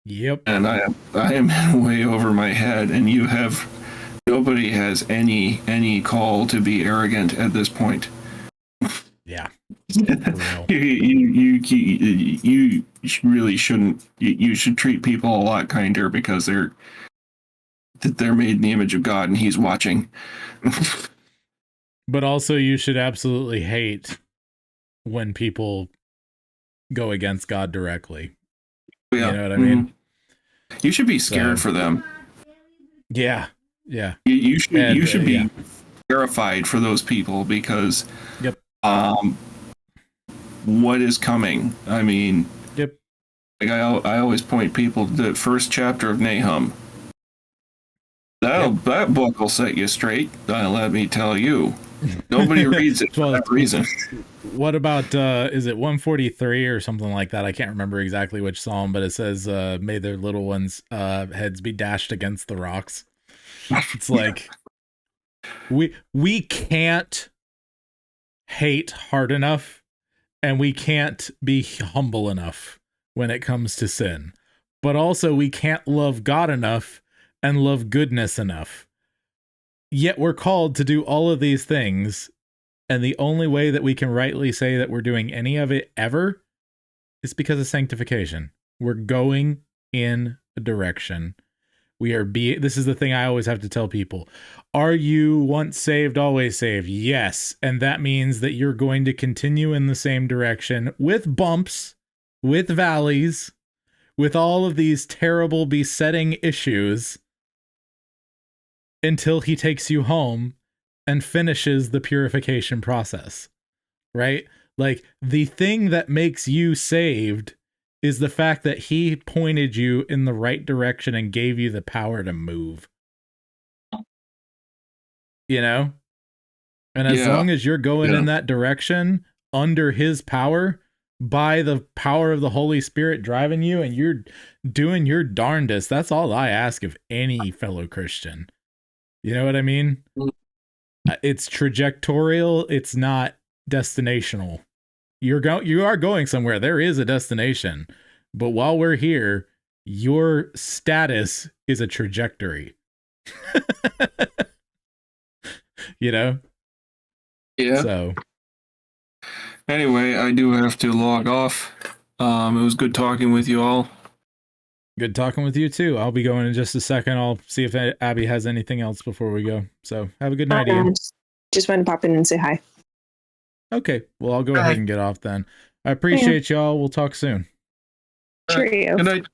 Yep. And I am way over my head, and nobody has any call to be arrogant at this point. Yeah. You really shouldn't. You should treat people a lot kinder because they're made in the image of God and He's watching. But also, you should absolutely hate when people go against God directly. Yeah. You know what I mean? You should be scared for them. Yeah. Yeah. You should be terrified for those people because what is coming. I mean, yep. Like I always point people to the first chapter of Nahum. That book will set you straight. Let me tell you. Nobody reads it for that reason. What about is it 143 or something like that? I can't remember exactly which psalm, but it says, "May their little ones' heads be dashed against the rocks." It's like we can't hate hard enough, and we can't be humble enough when it comes to sin, but also we can't love God enough and love goodness enough. Yet we're called to do all of these things, and the only way that we can rightly say that we're doing any of it ever is because of sanctification. We're going in a direction. This is the thing I always have to tell people. Are you once saved, always saved? Yes. And that means that you're going to continue in the same direction with bumps, with valleys, with all of these terrible besetting issues until he takes you home and finishes the purification process, right? Like, the thing that makes you saved is the fact that he pointed you in the right direction and gave you the power to move. You know? And as long as you're going in that direction under his power, by the power of the Holy Spirit driving you, and you're doing your darndest, that's all I ask of any fellow Christian. You know what I mean? It's trajectorial. It's not destinational. You are going somewhere. There is a destination. But while we're here, your status is a trajectory. You know? Yeah. So anyway, I do have to log off. It was good talking with you all. Good talking with you too. I'll be going in just a second. I'll see if Abby has anything else before we go. So have a good night, Ian. Just wanted to pop in and say hi. Okay. Well, I'll go ahead and get off then. I appreciate y'all. We'll talk soon. Cheerio. Good night.